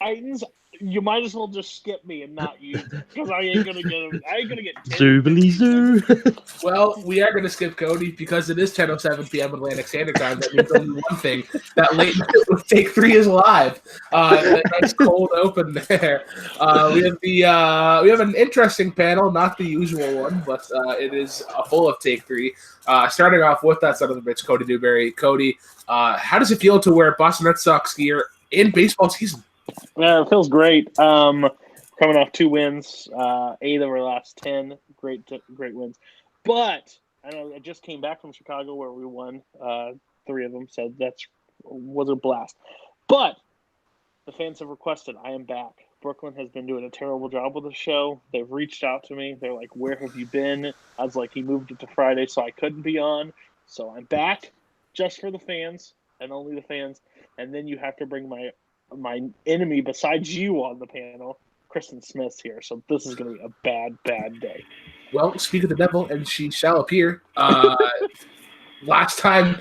Titans, you might as well just skip me and not use it because I ain't gonna get 10 Zoobly zoo. Well, we are going to skip Cody because it is 10:07 p.m. Atlantic Standard Time. That means only one thing: that late night with Take 3 is live. That nice cold open there. We have an interesting panel, not the usual one, but it is full of Take 3. Starting off with that son of a bitch, Cody Newberry. Cody, how does it feel to wear Boston Red Sox gear in baseball season? Yeah, it feels great. Coming off 2 wins, 8 of our last 10, great wins. But I know I just came back from Chicago where we won 3 of them, so that was a blast. But the fans have requested I am back. Brooklyn has been doing a terrible job with the show. They've reached out to me. They're like, "Where have you been?" I was like, "He moved it to Friday, so I couldn't be on." So I'm back, just for the fans and only the fans. And then you have to bring my enemy besides you on the panel. Kristen Smith's here, so this is going to be a bad day. Well, speak of the devil, and she shall appear. Last time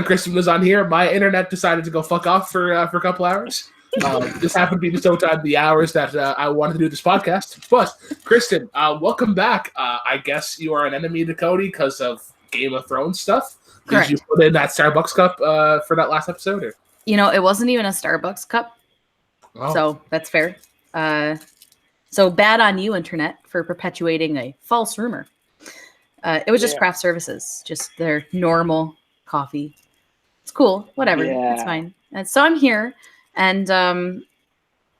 Kristen was on here, my internet decided to go fuck off for a couple hours. This happened to be the hours that I wanted to do this podcast. But Kristen, welcome back. I guess you are an enemy to Cody because of Game of Thrones stuff. Correct. Did you put in that Starbucks cup for that last episode? Or? It wasn't even a Starbucks cup, so that's fair. So bad on you, internet, for perpetuating a false rumor. It was just craft services, just their normal coffee. It's cool, whatever, it's fine. And so I'm here, and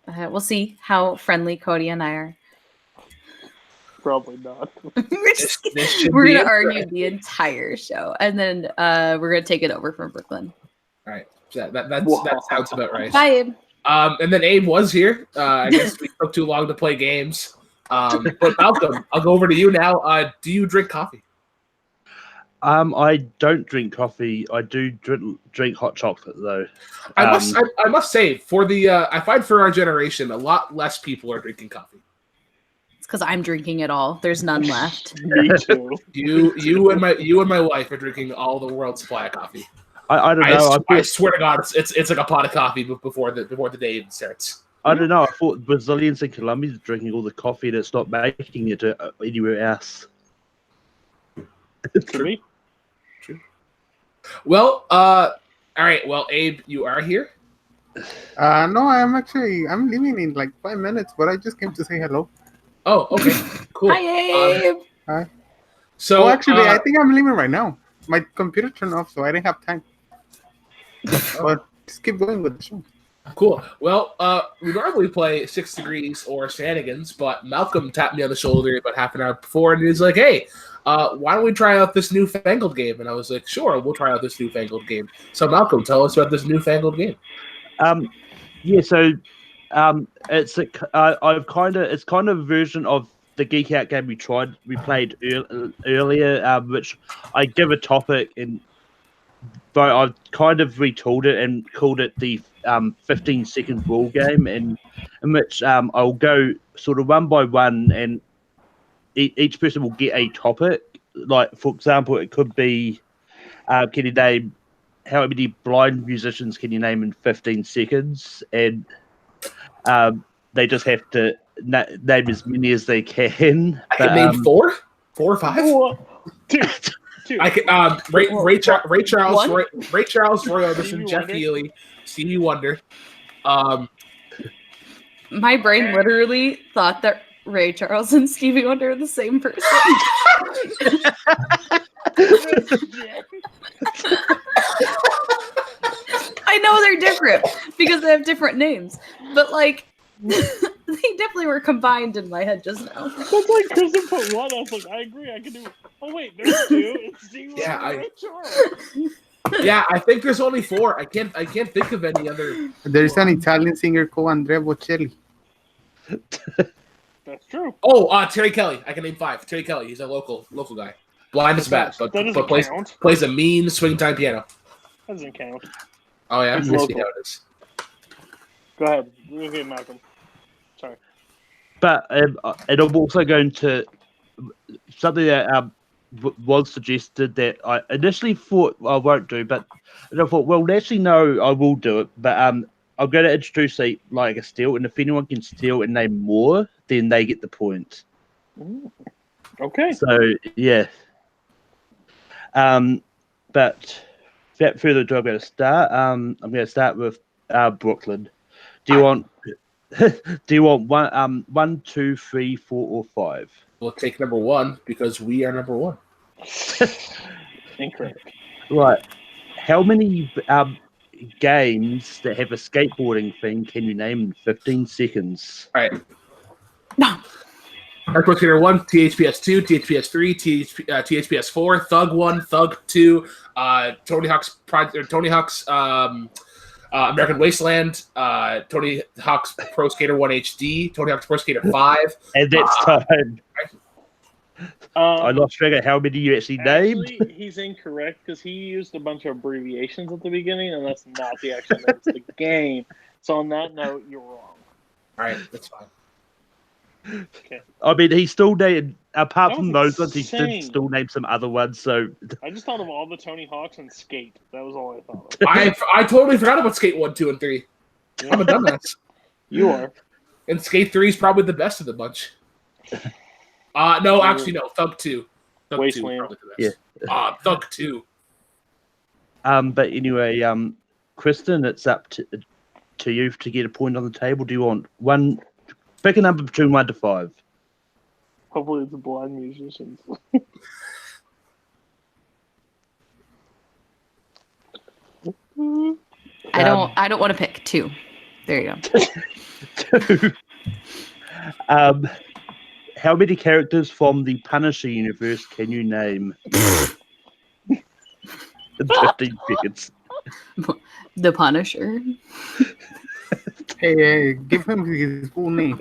we'll see how friendly Cody and I are. Probably not. We're going to argue the entire show, and then we're going to take it over from Brooklyn. All right. That sounds about right. Bye, Abe. And then Abe was here. I guess we took too long to play games. But Malcolm, I'll go over to you now. Do you drink coffee? I don't drink coffee. I do drink hot chocolate though. I must say, for the I find for our generation, a lot less people are drinking coffee. It's because I'm drinking it all. There's none left. Me too. You and my wife are drinking all the world's supply of coffee. I don't know. I swear to God, it's like a pot of coffee before the day even starts. I don't know. I thought Brazilians and Colombians are drinking all the coffee that's not making it anywhere else. True. Well, all right. Well, Abe, you are here. No, I'm leaving in like 5 minutes, but I just came to say hello. Oh, okay, cool. Hi, Abe. Hi. So actually, I think I'm leaving right now. My computer turned off, so I didn't have time. But just keep going with the show. Cool. Well, we normally play 6 Degrees or Shenanigans, but Malcolm tapped me on the shoulder about half an hour before, and he was like, "Hey, why don't we try out this newfangled game?" And I was like, "Sure, we'll try out this newfangled game." So, Malcolm, tell us about this newfangled game. So it's kind of a version of the Geek Out game we played earlier, which I give a topic but I've kind of retooled it and called it the 15-second rule game, in which I'll go sort of one by one, and each person will get a topic. Like, for example, it could be, can you name how many blind musicians can you name in 15 seconds? And they just have to name as many as they can. I can name 4 or 5. 2. I can Ray Charles, Roy Orbison, Jeff Healey, Stevie Wonder. My brain literally thought that Ray Charles and Stevie Wonder are the same person. I know they're different because they have different names, but like they definitely were combined in my head just now. That's like Kristen put 1. I was like, I agree. I can do. Oh wait, there's 2. It's Stevie Wonder and Ray Charles. Yeah, I think there's only 4. I can't think of any other. There's an Italian singer called Andrea Bocelli. That's true. Oh, Terry Kelly. I can name 5. Terry Kelly. He's a local guy. Blind as bat, but plays a mean swing time piano. That doesn't count. Oh yeah, It's let me see local. how it is. Go ahead. Okay, Malcolm. Sorry. But and I'm also going to something that was suggested that I initially thought I won't do, but I thought, well, actually, no, I will do it. But I'm going to introduce a steal, and if anyone can steal and name more, then they get the point. Okay. So yeah. But without further ado, I'm going to start. I'm going to start with Brooklyn. Do you want one, 2, 3, 4, or 5? We'll take number 1 because we are number 1. Incorrect. Right. How many games that have a skateboarding thing can you name in 15 seconds? All right. Arc Pro Skater 1, THPS 2, THPS 3, THPS 4, Thug 1, Thug 2, Tony Hawk's American Wasteland, Tony Hawk's Pro Skater 1 HD, Tony Hawk's Pro Skater 5. And that's time. I lost track of how many you actually named. He's incorrect because he used a bunch of abbreviations at the beginning, and that's not the actual name of the game. So on that note, you're wrong. All right, that's fine. Okay. I mean, he still named, apart That from was those ones, he insane. did still name some other ones. So I just thought of all the Tony Hawks and Skate. That was all I thought of. I totally forgot about Skate 1, 2, and 3. I'm a dumbass. You are. And Skate 3 is probably the best of the bunch. No, actually, no. Thug 2. Thug 2 is Wasteland. probably the best. Thug 2. but anyway, Kristen, it's up to you to get a point on the table. Do you want one? Pick a number between 1 to 5. Hopefully, it's blind musicians. I don't want to pick 2. There you go. 2. How many characters from the Punisher universe can you name? In 15 seconds. The Punisher. Hey, give him his full name.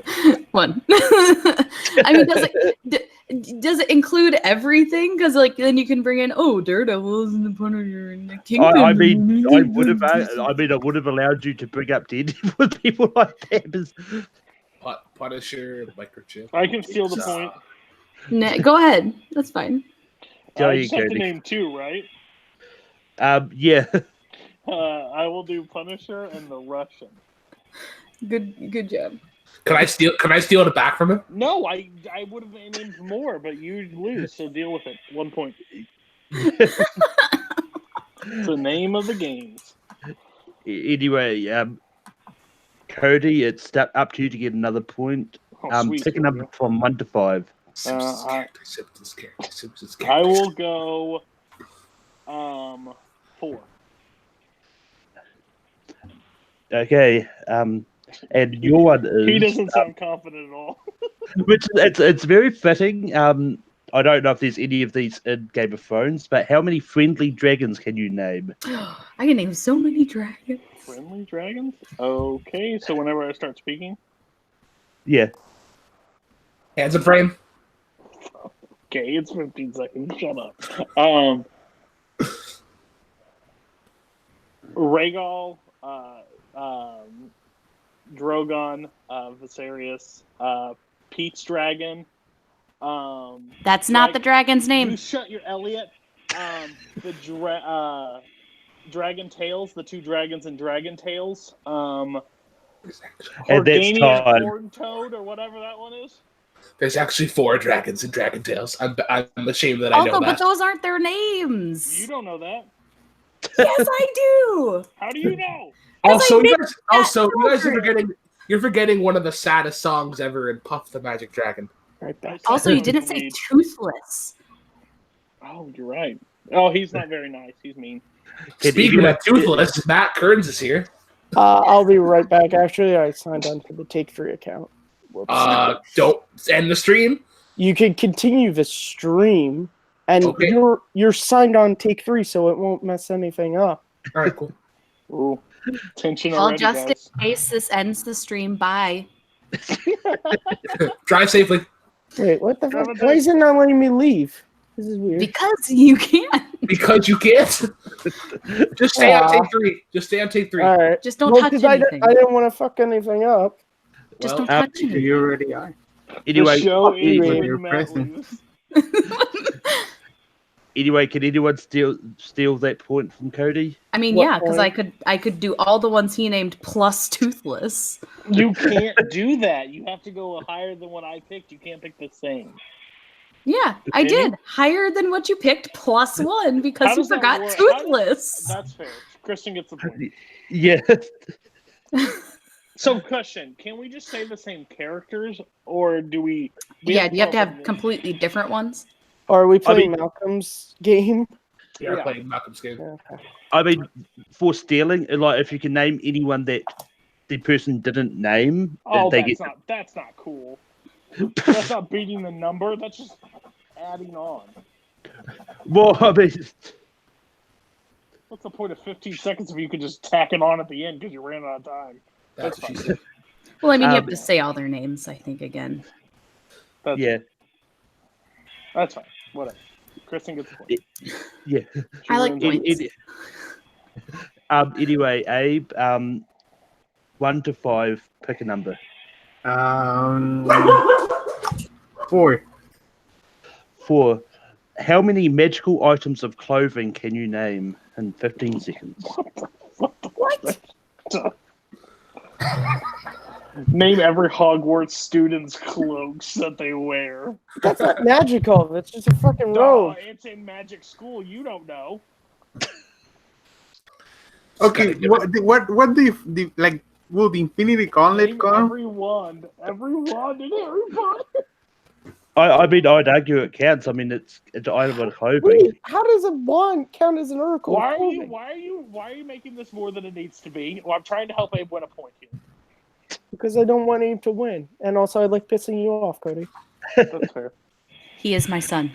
1. I mean, does it include everything? Because then you can bring in Daredevil's and the Punisher and the Kingpin. I mean, I would have allowed you to bring up Daredevil with people like that. Punisher, Microchip. I can steal the point. Go ahead. That's fine. Go I you just have go, to Nick. name 2, right? Yeah. I will do Punisher and the Russian. Good job. Can I steal it back from him? No, I would have named more, but you lose, so deal with it. 1 point. It's the name of the games. Anyway, Cody, it's up to you to get another point. Sweet. Pick a number from 1 to 5. Simpsons I character. I will go 4. Okay. And your one is He doesn't sound confident at all. which it's very fitting. I don't know if there's any of these in Game of Thrones, but how many friendly dragons can you name? I can name so many dragons. Friendly dragons? Okay, so whenever I start speaking? Yeah. Hands in frame. Okay, it's 15 seconds. Shut up. Rhaegal, Drogon, Viserys, Pete's dragon. That's not the dragon's You name. shut your Elliot. The Dragon Tales, the 2 dragons in Dragon Tales. And that's Organian time. Horned Toad, or whatever that one is. There's actually 4 dragons in Dragon Tales. I'm ashamed that I know But that. those aren't their names. You don't know that. Yes, I do. How do you know? Also, I you made guys that are forgetting one of the saddest songs ever in Puff the Magic Dragon. Right back. Also, you didn't say toothless. Oh, you're right. Oh, he's not very nice. He's mean. Speaking of toothless, Matt Kearns is here. I'll be right back. Actually, I signed on for the Take 3 account. Whoops. Don't end the stream. You can continue the stream, and Okay. you're signed on Take 3, so it won't mess anything up. All right, cool. Ooh, tension Well, already, just guys. in case this ends the stream, bye. Drive safely. Wait, what the Have fuck? a Why day. is it not letting me leave? This is weird. Because you can't. Because you can't. Just stay on Aw. take 3. Just stay on take 3. All right. Just don't Well, touch 'cause I anything. didn't want to fuck anything up. Just Well, don't touch anything. You already are. Anyway, the show fuck you, is Ray. when You're Matt present. leaves. Anyway, can anyone steal that point from Cody? I mean, What yeah, because point? I could do all the ones he named plus Toothless. You can't do that. You have to go higher than what I picked. You can't pick the same. Yeah, I Can you? did higher than what you picked plus one How because you does that forgot work? Toothless. That's fair. Kristen gets the point. Yeah. So, question: can we just say the same characters, or do we? Yeah, do you have to come up have with- completely different ones? Or are we playing mean- Malcolm's game? Yeah, Yeah. playing Malcolm's game. Okay. I mean, for stealing, like if you can name anyone that the person didn't name, Oh, they that's get. not cool. That's not beating the number. That's just adding on. Well, I mean, What's the point of 15 seconds if you could just tack it on at the end because you ran out of time? That's what she said. Well, I mean, you have Um, to say all their names, I think, again. That's, yeah, that's fine. Whatever. Kristen gets the point. yeah. She I like ruins points. it. Anyway, Abe, 1 to 5, pick a number. 4. 4. How many magical items of clothing can you name in 15 seconds? What? Name every Hogwarts student's cloaks that they wear. That's not magical. That's just a fucking Duh, robe. it's in magic school. You don't know. Okay, what do you like? Will the Infinity Gauntlet Name come? every wand in Harry Potter. I mean, I'd argue it counts. I mean, it's an item of clothing. Wait, how does a wand count as an oracle? Why of are clothing? you making this more than it needs to be? Well, I'm trying to help Abe win a point here. Because I don't want Abe to win, and also I like pissing you off, Cody. That's fair. He is my son.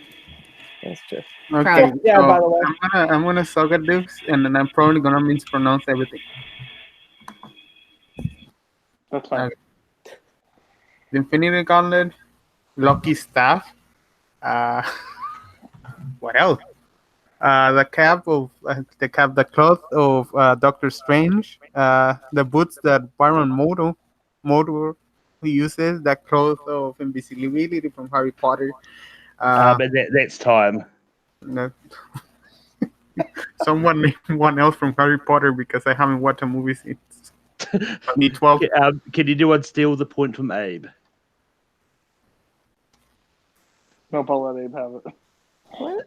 That's true. Okay, Proud. Yeah, so by the way. I'm gonna suck at this, and then I'm probably gonna mispronounce everything. That's fine. The Infinity Gauntlet, Lucky Staff. What else? The cloth of Doctor Strange. The boots that Baron Mordo uses. The cloth of invisibility from Harry Potter. But that's time. No. Someone name one else from Harry Potter because I haven't watched a movie since 2012. Can anyone steal the point from Abe? Nope, I'll let Abe have it. What?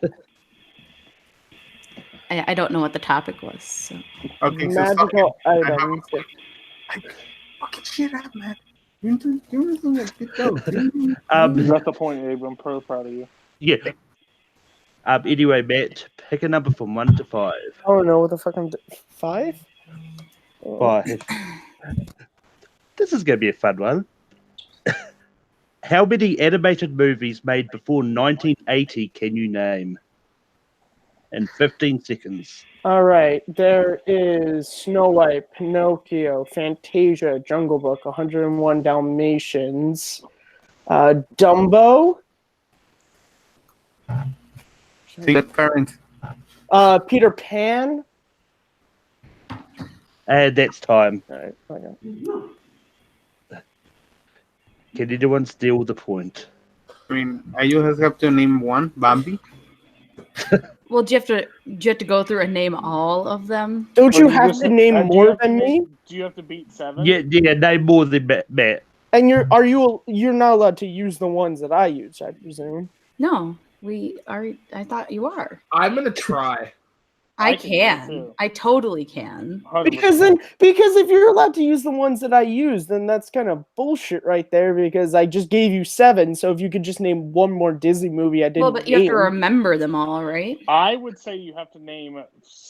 I don't know what the topic was. So. Okay, so Magical items. fucking shit up, man. You're doing a good job. You got the point, Abe. I'm proud of you. Yeah. Anyway, Matt, pick a number from 1 to 5. I don't know what the fuck I'm 5? 5. This is going to be a fun one. How many animated movies made before 1980 can you name? In 15 seconds. All right, there is Snow White, Pinocchio, Fantasia, Jungle Book, 101 Dalmatians, Dumbo, Good parents. Peter Pan. And that's time. All right, okay. Can anyone steal the point? I mean, you just have to name one. Bambi. Well, do you have to go through and name all of them? Don't you Well, have just- to name do you more have to than me? Do you have to beat 7? Yeah, name more than Matt. And you're not allowed to use the ones that I use, I presume. No, we are. I thought you are. I'm gonna try. I I can do it can. too. I totally can. 100%. Because if you're allowed to use the ones that I use, then that's kind of bullshit right there. Because I just gave you 7, so if you could just name one more Disney movie I didn't Well, but you have to name. remember them all, right? I would say you have to name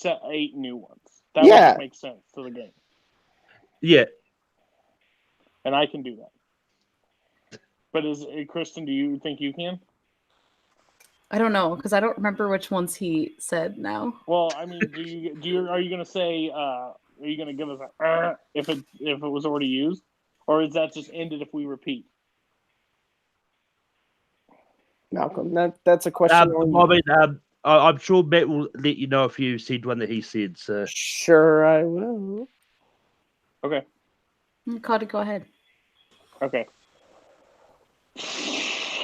8 new ones. That Yeah. would make sense to the game. Yeah. And I can do that. But Kristen, do you think you can? I don't know because I don't remember which ones he said now. Well, I mean, are you going to say are you going to give us a if it was already used, or is that just ended if we repeat? Malcolm, that's a question. I'm sure Matt will let you know if you said one that he said. So Sure, I will. Okay. Cody, go ahead. Okay.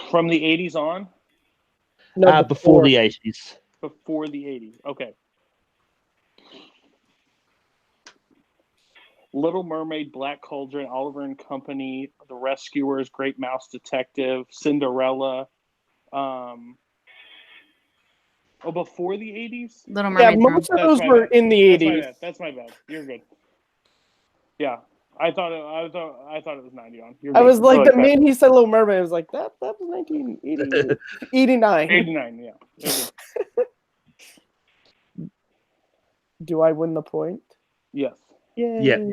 From the 80s on, No, before the 80s. Before the 80s. Okay. Little Mermaid, Black Cauldron, Oliver and Company, The Rescuers, Great Mouse Detective, Cinderella. Before the 80s? Little Yeah, Mermaid. most of That's those my were bad. in the That's my 80s. bad. That's my bad. You're good. Yeah, I thought it was 90 on. You're I good. was like, Go the ahead, minute he said Little Mermaid, I was like, that was 1980, 89. 89. Yeah. You're good. Do I win the point? Yes. Yay.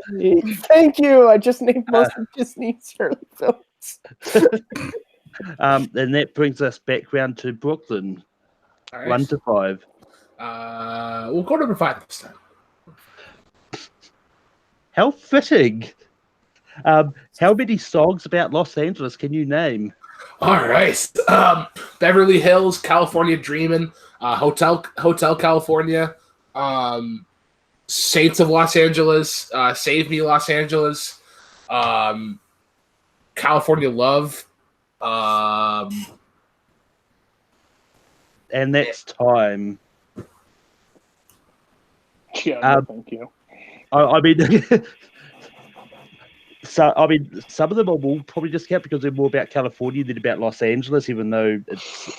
Thank you. I just named most of Disney's early films. And that brings us back round to Brooklyn. All right. 1 to 5. We'll go number 5 this time. How fitting. How many songs about Los Angeles can you name? All right. Beverly Hills, California Dreamin', Hotel California, Saints of Los Angeles, Save Me Los Angeles, California Love. And that's time. Yeah, no, thank you. I mean, some of them will probably discount because they're more about California than about Los Angeles, even though it's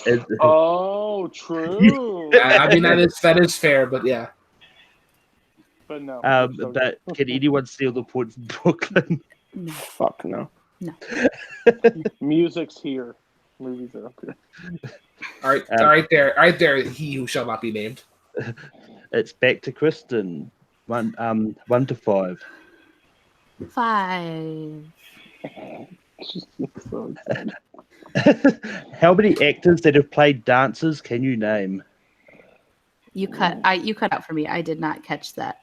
Oh, true. I mean, that is fair, but yeah. But no. but can anyone steal the point from Brooklyn? Fuck no. Music's here. Movies are up here. All right, there. He who shall not be named. It's back to Kristen. 1 to 5. 5. So excited. How many actors that have played dancers can you name? You cut out for me. I did not catch that.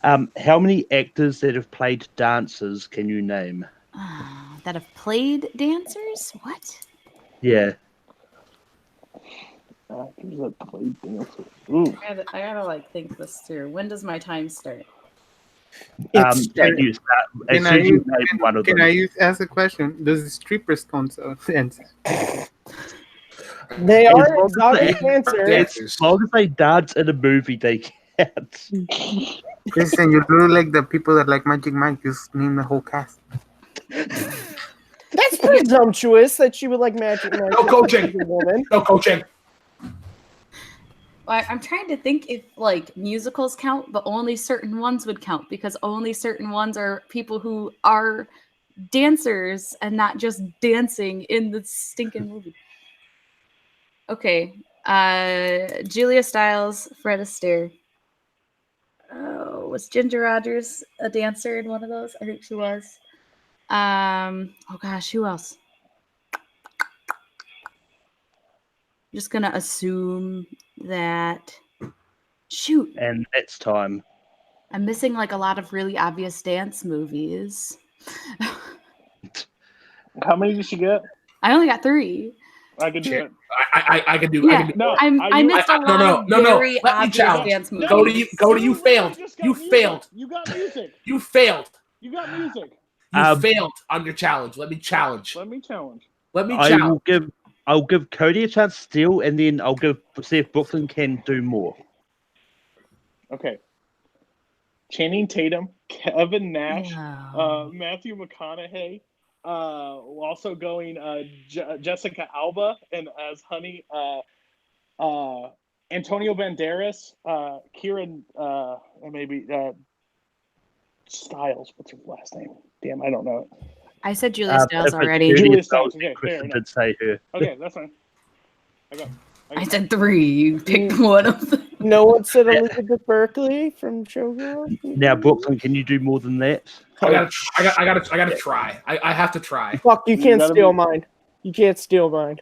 How many actors that have played dancers can you name? That have played dancers? What? Yeah. Actors that played dancers. Ooh. I gotta like think this through. When does my time start? Can you start, as soon as you name one of them. Can I ask a question? Does the strippers count as dancers? They As are long as exotic they- dancers. As long as they dance in a movie, they can't. Listen, you do like the people that like Magic Mike, just name the whole cast. That's presumptuous that she would like Magic Mike. No coaching. Woman. No coaching. I'm trying to think if like musicals count, but only certain ones would count because only certain ones are people who are dancers and not just dancing in the stinking movie. Okay. Julia Stiles, Fred Astaire. Oh, was Ginger Rogers a dancer in one of those? I think she was. Oh gosh, who else? I'm just gonna assume that. Shoot, And that's time. I'm missing like a lot of really obvious dance movies. How many did she get? I only got 3. I can do it. I can do. Yeah. I can do. No, I missed a lot of very Let me obvious challenge. dance movies. Go to you. Failed. just got You music. failed. You got music. You failed. You got music. You failed on your challenge. Let me challenge. Let me challenge. I'll give Cody a chance to steal, and then I'll see if Brooklyn can do more. Okay. Channing Tatum, Kevin Nash, No. Matthew McConaughey, also going Jessica Alba and as Honey, Antonio Banderas, Kieran, maybe Styles. What's her last name? Damn, I don't know it. I said Julia Stiles If it's already. Julia Julia Stiles, Stiles, okay, fair Kristen enough. did say her. Okay, that's fine. I I said 3. You picked one of them. No one said Elizabeth Berkley from Showgirls. Now, Brooklyn, can you do more than that? I gotta try. I have to try. Fuck, you can't gotta steal be- mine. You can't steal mine.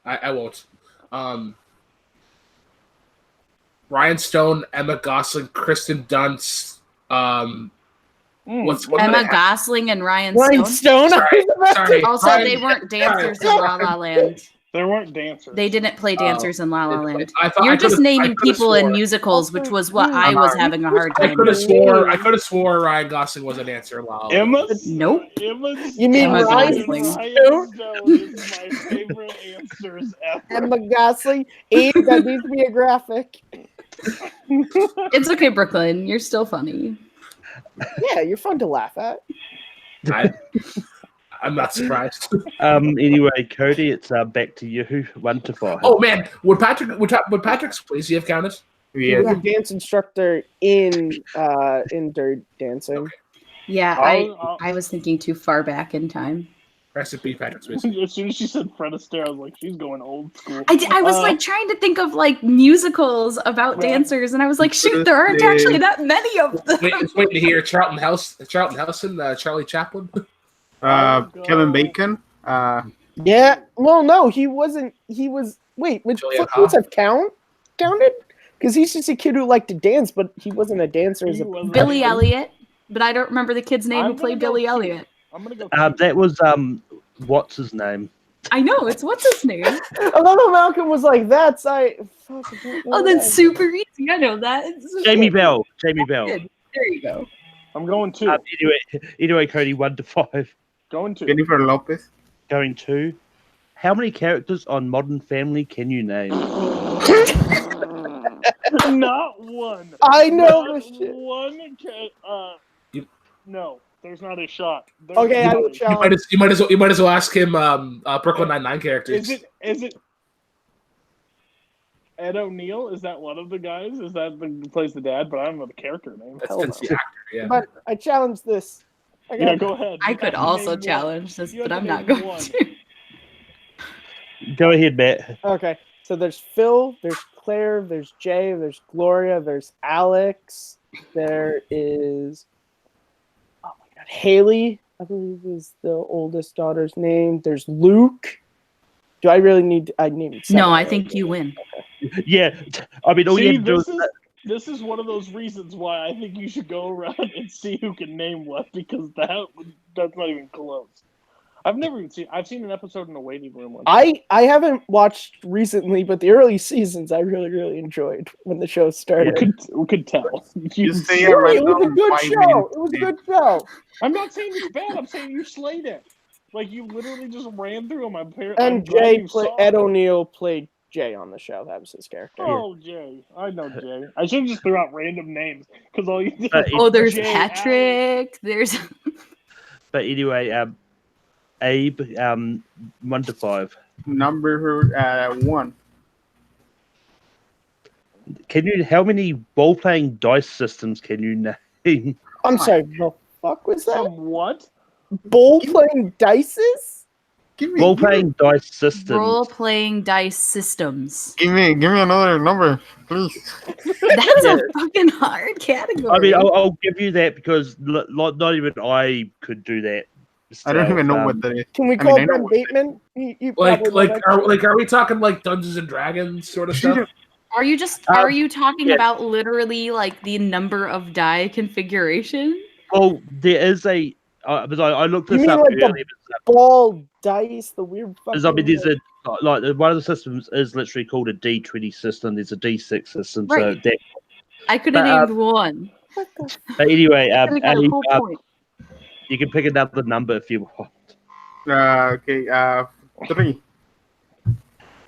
I won't. Ryan Stone, Emma Gosling, Kristen Dunst. What's Emma Gosling and Ryan Ryan Stone. Stone. Sorry. Also, Ryan- they weren't dancers in La La Land. There weren't dancers. They didn't play dancers in La La Land. I thought You're I just could've- I naming could've people in swore- musicals, which was what I was having a hard I time could have with. swore. I could have swore Ryan Gosling was a dancer in La La Land. Emma. Nope. Emma. You mean Emma Ryan Gosling. Stone is my favorite answers ever. Emma Gosling? Abe, that needs to be a graphic. It's okay, Brooklyn. You're still funny. Yeah, you're fun to laugh at. I'm not surprised. Anyway, Cody, it's back to you. 1 to 5. Oh man, would Patrick's Swayze have counted? He Yeah. was a dance instructor in Dirty Dancing. Yeah, I'll- I was thinking too far back in time. Recipe Patrick Swayze. As soon as she said Fred Astaire, I was like, she's going old school. I was like trying to think of like musicals about Yeah. dancers, and I was like, shoot, there aren't actually that many of them. Wait, I was waiting to hear Charlton Heston, Charlie Chaplin. Kevin Bacon. Yeah. Well, no, he wasn't. He was. Wait, would Julian Footloose Hough? have counted? Because he's just a kid who liked to dance, but he wasn't a dancer as He a wasn't. Billy Elliot, but I don't remember the kid's name I'm who gonna played go Billy two. Elliot. I'm gonna go. That was what's his name? I know, it's what's his name? I love how Malcolm was like, "That's I." Fuck, I don't know Oh, that. that's super easy. I know that. It's Jamie Bell. Jamie Bell. Good. There you go. I'm going two. Anyway, Cody, 1 to 5. Going two. Jennifer Lopez. Going 2. How many characters on Modern Family can you name? Not one. I know Not this shit. one. No, there's not a shot. There's Okay, I not will a- challenge. You might as well ask him Brooklyn Nine-Nine characters. Is it Ed O'Neill? Is that one of the guys? Is that the who plays the dad? But I don't know the character name. That's Hell the no. actor. Yeah. But I challenge this. I Yeah, got go ahead. I You could have to also name challenge this, You but have I'm to not name going one. to. Go ahead, Matt. Okay, so there's Phil, there's Claire, there's Jay, there's Gloria, there's Alex, there is oh my god, Haley, I believe is the oldest daughter's name. There's Luke. Do I really need? I need. No, seven, I right? think you win. Yeah, I mean, all you See, have to do is this is one of those reasons why I think you should go around and see who can name what, because that's not even close. I've never even seen. I've seen an episode in the waiting room once. I haven't watched recently, but the early seasons I really enjoyed when the show started. we could tell. Just say a Really, it was a random good 5 show. minutes. It was a good show. I'm not saying it's bad. I'm saying you slayed it. Like you literally just ran through them. And Jay Ed O'Neill played Jay on the show. That was his character. Oh, Jay. I know Jay. I should have just threw out random names because all you did. Oh, there's Jay, Patrick. There's But anyway, Abe, 1 to 5. Number 1. Can you? How many ball-playing dice systems can you name? I'm sorry. The fuck was that? What? Ball playing dices? Give me, Ball-playing dice systems. role-playing dice systems. give me another number, please. That's a fucking hard category. I mean, I'll give you that because not even I could do that. I don't even know So, what that is. Can we I call mean, I know Ben what that is. Bateman? You probably know that. Are we talking like Dungeons and Dragons sort of stuff? Are you talking yeah. about literally like the number of die configuration? Well, there is a. Because I looked You this mean up like the earlier. ball dice, the weird fucking. I mean, there's a like one of the systems is literally called a D20 system. There's a D6 system. So Right. that. I could have But, named one. What the f- But anyway, Could've got a Abe, whole point. you can pick another number if you want. Okay, 3.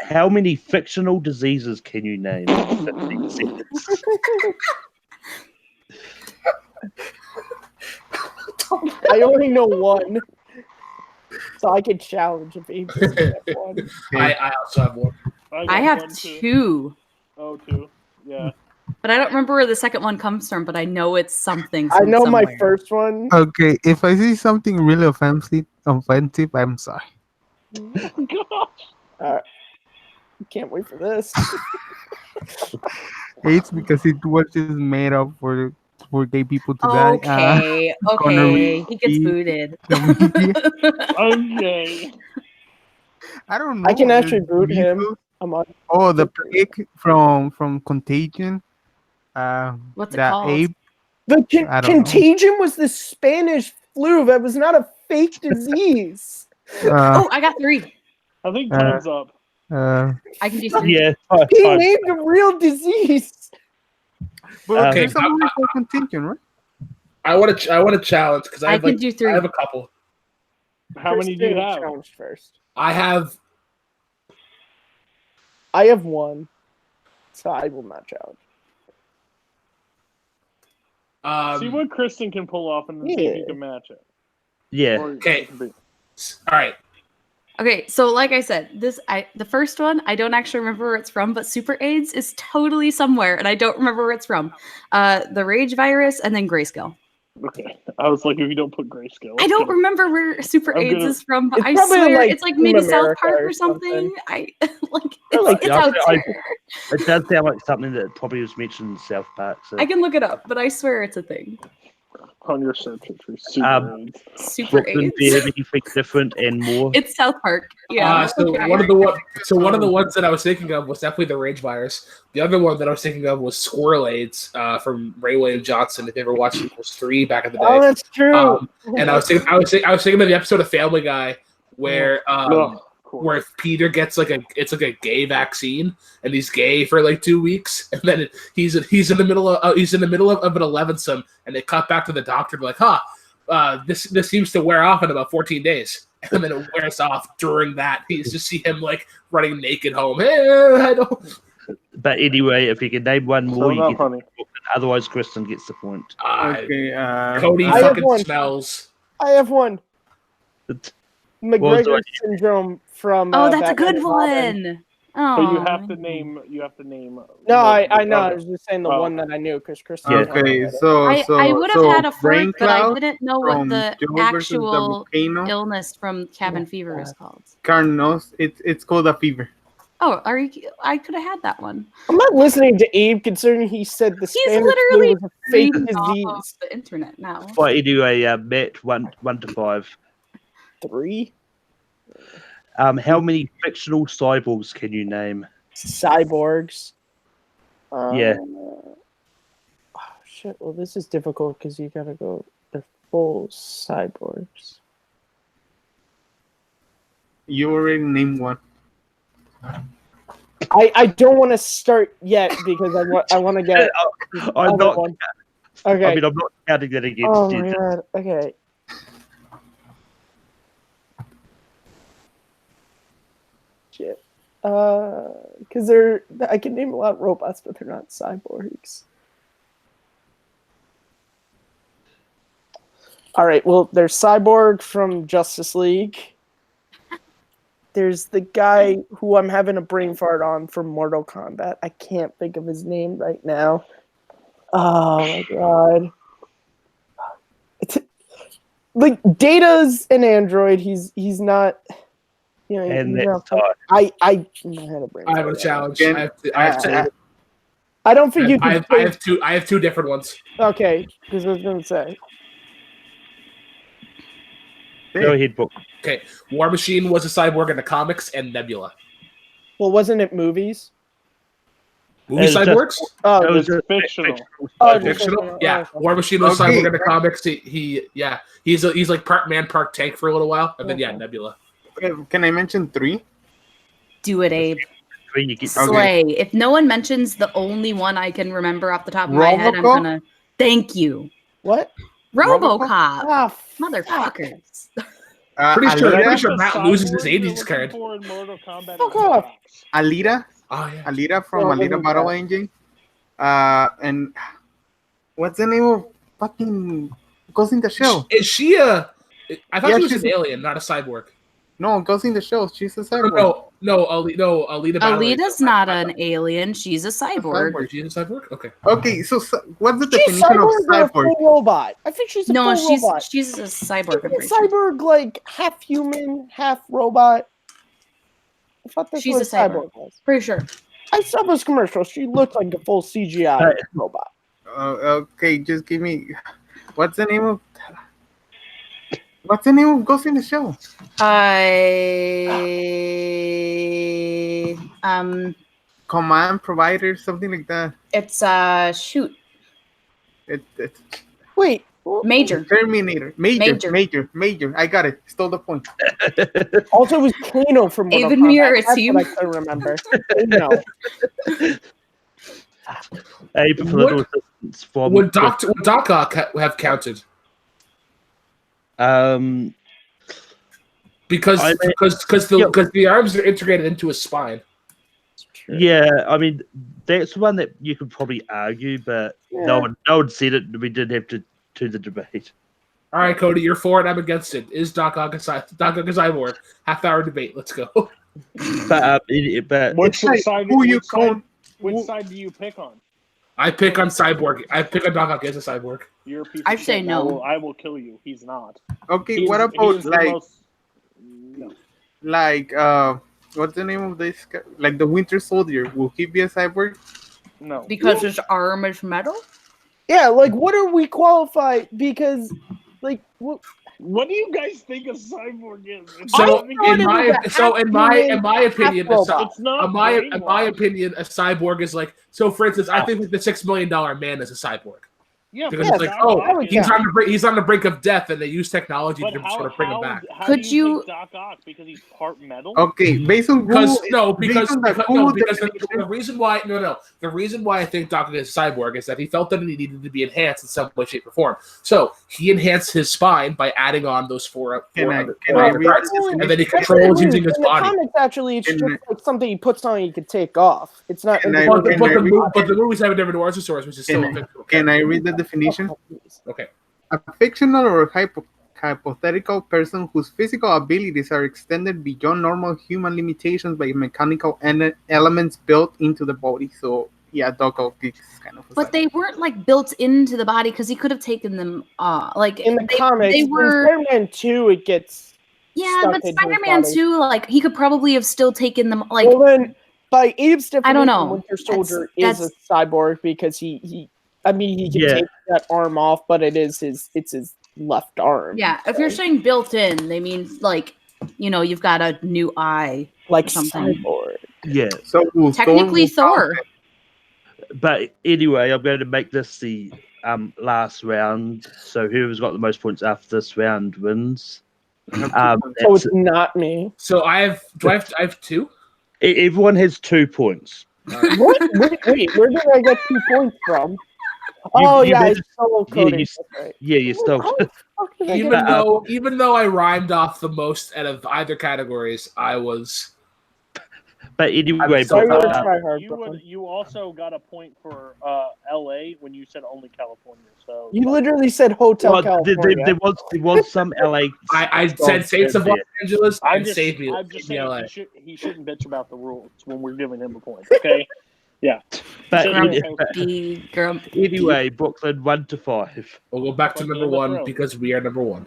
How many fictional diseases can you name? 15 seconds. I only know one. So I could challenge if he doesn't have one. I also have one. I got have one, too. two, Oh, two. Yeah. but I don't remember where the second one comes from. But I know it's something. I from know my somewhere. first one. Okay, if I see something really offensive, I'm sorry. Gosh. Can't wait for this. It's because it was just made up for gay people to die. Okay, okay, he gets booted. Okay. I don't know. I can the actually boot him. people- I'm on. Oh, the pig from Contagion. What's it that called? Abe. The I don't know. contagion was the Spanish flu. That was not a fake disease. Oh, I got three. I think time's up. I can do three. Yeah, He time. named a real disease. But Okay. there's only for contingent, right? I want to challenge because I can do three. I have a couple. How many do you Kristen have? challenged first. I have one, so I will not challenge. See what Kristen can pull off and then see if you can match it. Yeah. Or- Okay. All right. Okay, so like I said, the first one I don't actually remember where it's from, but Super AIDS is totally somewhere, and I don't remember where it's from. The Rage virus, and then Grayscale. Okay. I was like, if you don't put grayscale. I don't remember where Super I'm AIDS gonna- is from, but It's I probably swear like it's like maybe South America Park or or something. something. I like Or it's out I- there. It does sound like something that probably was mentioned in South Park. So. I can look it up, but I swear it's a thing. On your search history. Super AIDS. Super Brooklyn AIDS. Bear, anything different and more. It's South Park. Yeah. So okay. one of the ones that I was thinking of was definitely the Rage virus. The other one that I was thinking of was Squirrel AIDS from Ray William Johnson. If you ever watched Equals 3 back in the day. Oh, that's true. And I was thinking of the episode of Family Guy where Cool. where if Peter gets like a gay vaccine and he's gay for like 2 weeks and then he's in the middle of an 11th and they cut back to the doctor and like, this seems to wear off in about 14 days. And then it wears off during that. You just see him like running naked home. Hey, I don't. But anyway, if you can name one more, So you not get funny. otherwise Kristen gets the point. Okay. Cody I have fucking one. smells. I have one. But- McGregor syndrome from. Oh, that's a Batman good and Robin. one. But Oh, you have to name. No, I know. I Okay. was just saying the Oh. one that I knew because Kristen. Yeah. Okay, had it. I would have had a Brain fourth, but I Cloud didn't know what from the Joe versus the actual volcano. illness from Cabin Fever is called. Carnos, it's called a fever. Oh, are you? I could have had that one. I'm not listening to Abe considering he said the He's Spanish literally flu was a fake reading off disease. of the internet now. But anyway, Matt, 1 to 5. 3 How many fictional cyborgs can you name? cyborgs. Yeah. Oh shit! Well, this is difficult because you gotta go. They're full cyborgs. You already named one. I don't want to start yet because I want to get. I'm other not. one. Okay. I mean, I'm not counting that against Oh you. my god. Okay. Shit. Because I can name a lot of robots, but they're not cyborgs. All right. Well, there's Cyborg from Justice League. There's the guy who I'm having a brain fart on from Mortal Kombat. I can't think of his name right now. Oh my god. Like Data's an android. He's not. You know, And he's that's not, I had a brain. I have a fart. challenge. Again, I have two. I don't think you can. I have two different ones. Okay, because I was gonna say. Go ahead, Book. Okay, War Machine was a cyborg in the comics, and Nebula. Well, wasn't it movies? Movie It's just- cyborgs? Oh, It was It's a fictional. oh, cyborg. just- Fictional? oh, Yeah, oh, War Machine was a Okay. cyborg in the comics. He's like part man, part tank for a little while, and then Okay. Nebula. Can I mention 3? Do it, Abe. Three, you get Okay. Slay. If no one mentions the only one I can remember off the top of my head, I'm Robocop? gonna thank you. What? RoboCop, Ah, fuck. motherfuckers. Pretty sure Alita, Matt loses his 80s card. Fuck off. Alita, Oh yeah. Alita from No, Alita wasn't Battle that. Engine. And what's the name of fucking Ghost in the Shell? Is she a? I thought Yeah, she was she's an alien, not a cyborg. No, Ghost in the Shell. She's a cyborg. Alita. Battle Alita's Angel. not an alien. She's a cyborg. cyborg. Is she a cyborg? Okay. Okay, so what's the She's definition of cyborg or a cyborg? full robot? I think she's a No, full robot. she's a cyborg. I'm Isn't pretty sure. cyborg like half human, half robot? I thought that's She's what a cyborg. was. Pretty sure. I saw those commercials. She looked like a full CGI Right. robot. Okay, just give me. What's the name of Ghost in the Shell? Command provider, something like that. It's shoot. It's Wait, Major. Terminator. Major. I got it. Stole the point. Also, it was Kano from Mortal Even Kombat. Mirror, it's That's you. what I couldn't remember. Kano. A political assistance from Would Doc Ock have counted? Because I mean- the arms are integrated into his spine. Yeah, I mean that's one that you could probably argue, but no one said it. We did have to the debate. All right, Cody, you're for it. I'm against it. Is Doc Ock a cyborg? Half-hour debate. Let's go. But Which side do you pick on? I pick on cyborg. I pick on Doc Ock as a cyborg. You're a piece I'd of say shit. no. I will kill you. He's not. Okay, He's- what about he's the like most- no. like what's the name of this guy? Like the Winter Soldier? Will he be a cyborg? No. Because his arm is metal? Yeah, like what are we qualified? Because like what? What do you guys think a cyborg is? It's So not- in my opinion, it's not in my brainwashed. opinion, a cyborg is like. So, for instance, I think the $6 million man is a cyborg Yeah, because Yeah, it's like, Doc oh, Ock would is- he's on the brink of death, and they use technology but to sort of bring him back. how Could do you- pick Doc Ock because he's part metal? Okay, based on Because Google, because based on the the Google reason why the reason why I think Doc Ock is a cyborg is that he felt that he needed to be enhanced in some way, shape, or form. So he enhanced his spine by adding on those four Can I other read parts, the and then he definition? controls using his In the body. comics, actually, it's Can just I- like something he puts on and he can take off. It's not. Can I- But can I read- the movies have a different origin story, which is still a fictional Can I character. read the definition? Okay. A fictional or hypothetical person whose physical abilities are extended beyond normal human limitations by mechanical elements built into the body. So, yeah, Doc Ock is kind of a But they weren't like built into the body because he could have taken them like In the they, comics, they in were Spider-Man 2, it gets. yeah, stuck but into his Spider-Man body. 2, like he could probably have still taken them like Well, then, by Abe's definition, I don't know. Winter Soldier That's- is a cyborg because he I mean, he can Yeah. take that arm off, but it's his left arm. yeah, if you're saying built in, they mean like you've got a new eye. Like something. cyborg. yeah. So will Technically Thor. But anyway, I'm going to make this the last round. So whoever's got the most points after this round wins. So That's- it's not me. So I have two. everyone has 2 points. What? Wait, where did I get 2 points from? Oh, you yeah, made it's solo yeah, coding. you- That's right. Yeah, you still. How the fuck did I Even get even though I rhymed off the most out of either categories, I was. But anyway, I'm sorry, but, I'm try hard, You Brooklyn. you also got a point for LA when you said only California. So You literally said Hotel well, California. there was some LA. I said Saints of Los Angeles I'm and just, save me. I'm just save me LA. saying he shouldn't bitch about the rules when we're giving him a point. Okay. But Grumpy, grumpy. anyway, Brooklyn 1 to 5. We'll go back to number one because we are number one.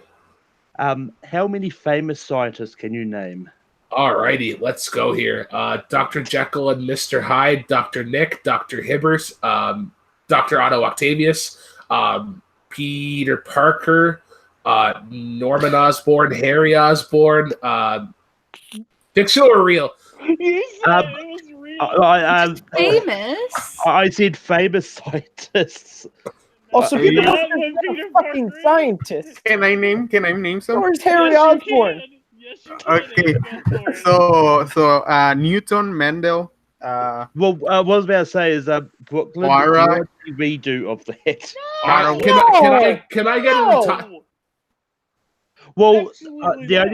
How many famous scientists can you name? Alrighty, let's go here. Dr. Jekyll and Mr. Hyde, Dr. Nick, Dr. Hibbers, Dr. Otto Octavius, Peter Parker, Norman Osborn, Harry Osborn, fictional or real? You said Um, it was real. Famous. I said famous scientists. Also, Yeah. people Yeah, are Peter fucking Parker. scientists. Can I name some? Where's Harry Yes, you Osborn? can. Yes, you can. Okay. Go for it. So Newton, Mendel, Well, what I was about to say is Brooklyn Moira. wanted a redo of that. Can I get a No. retire? Well, Absolutely the not.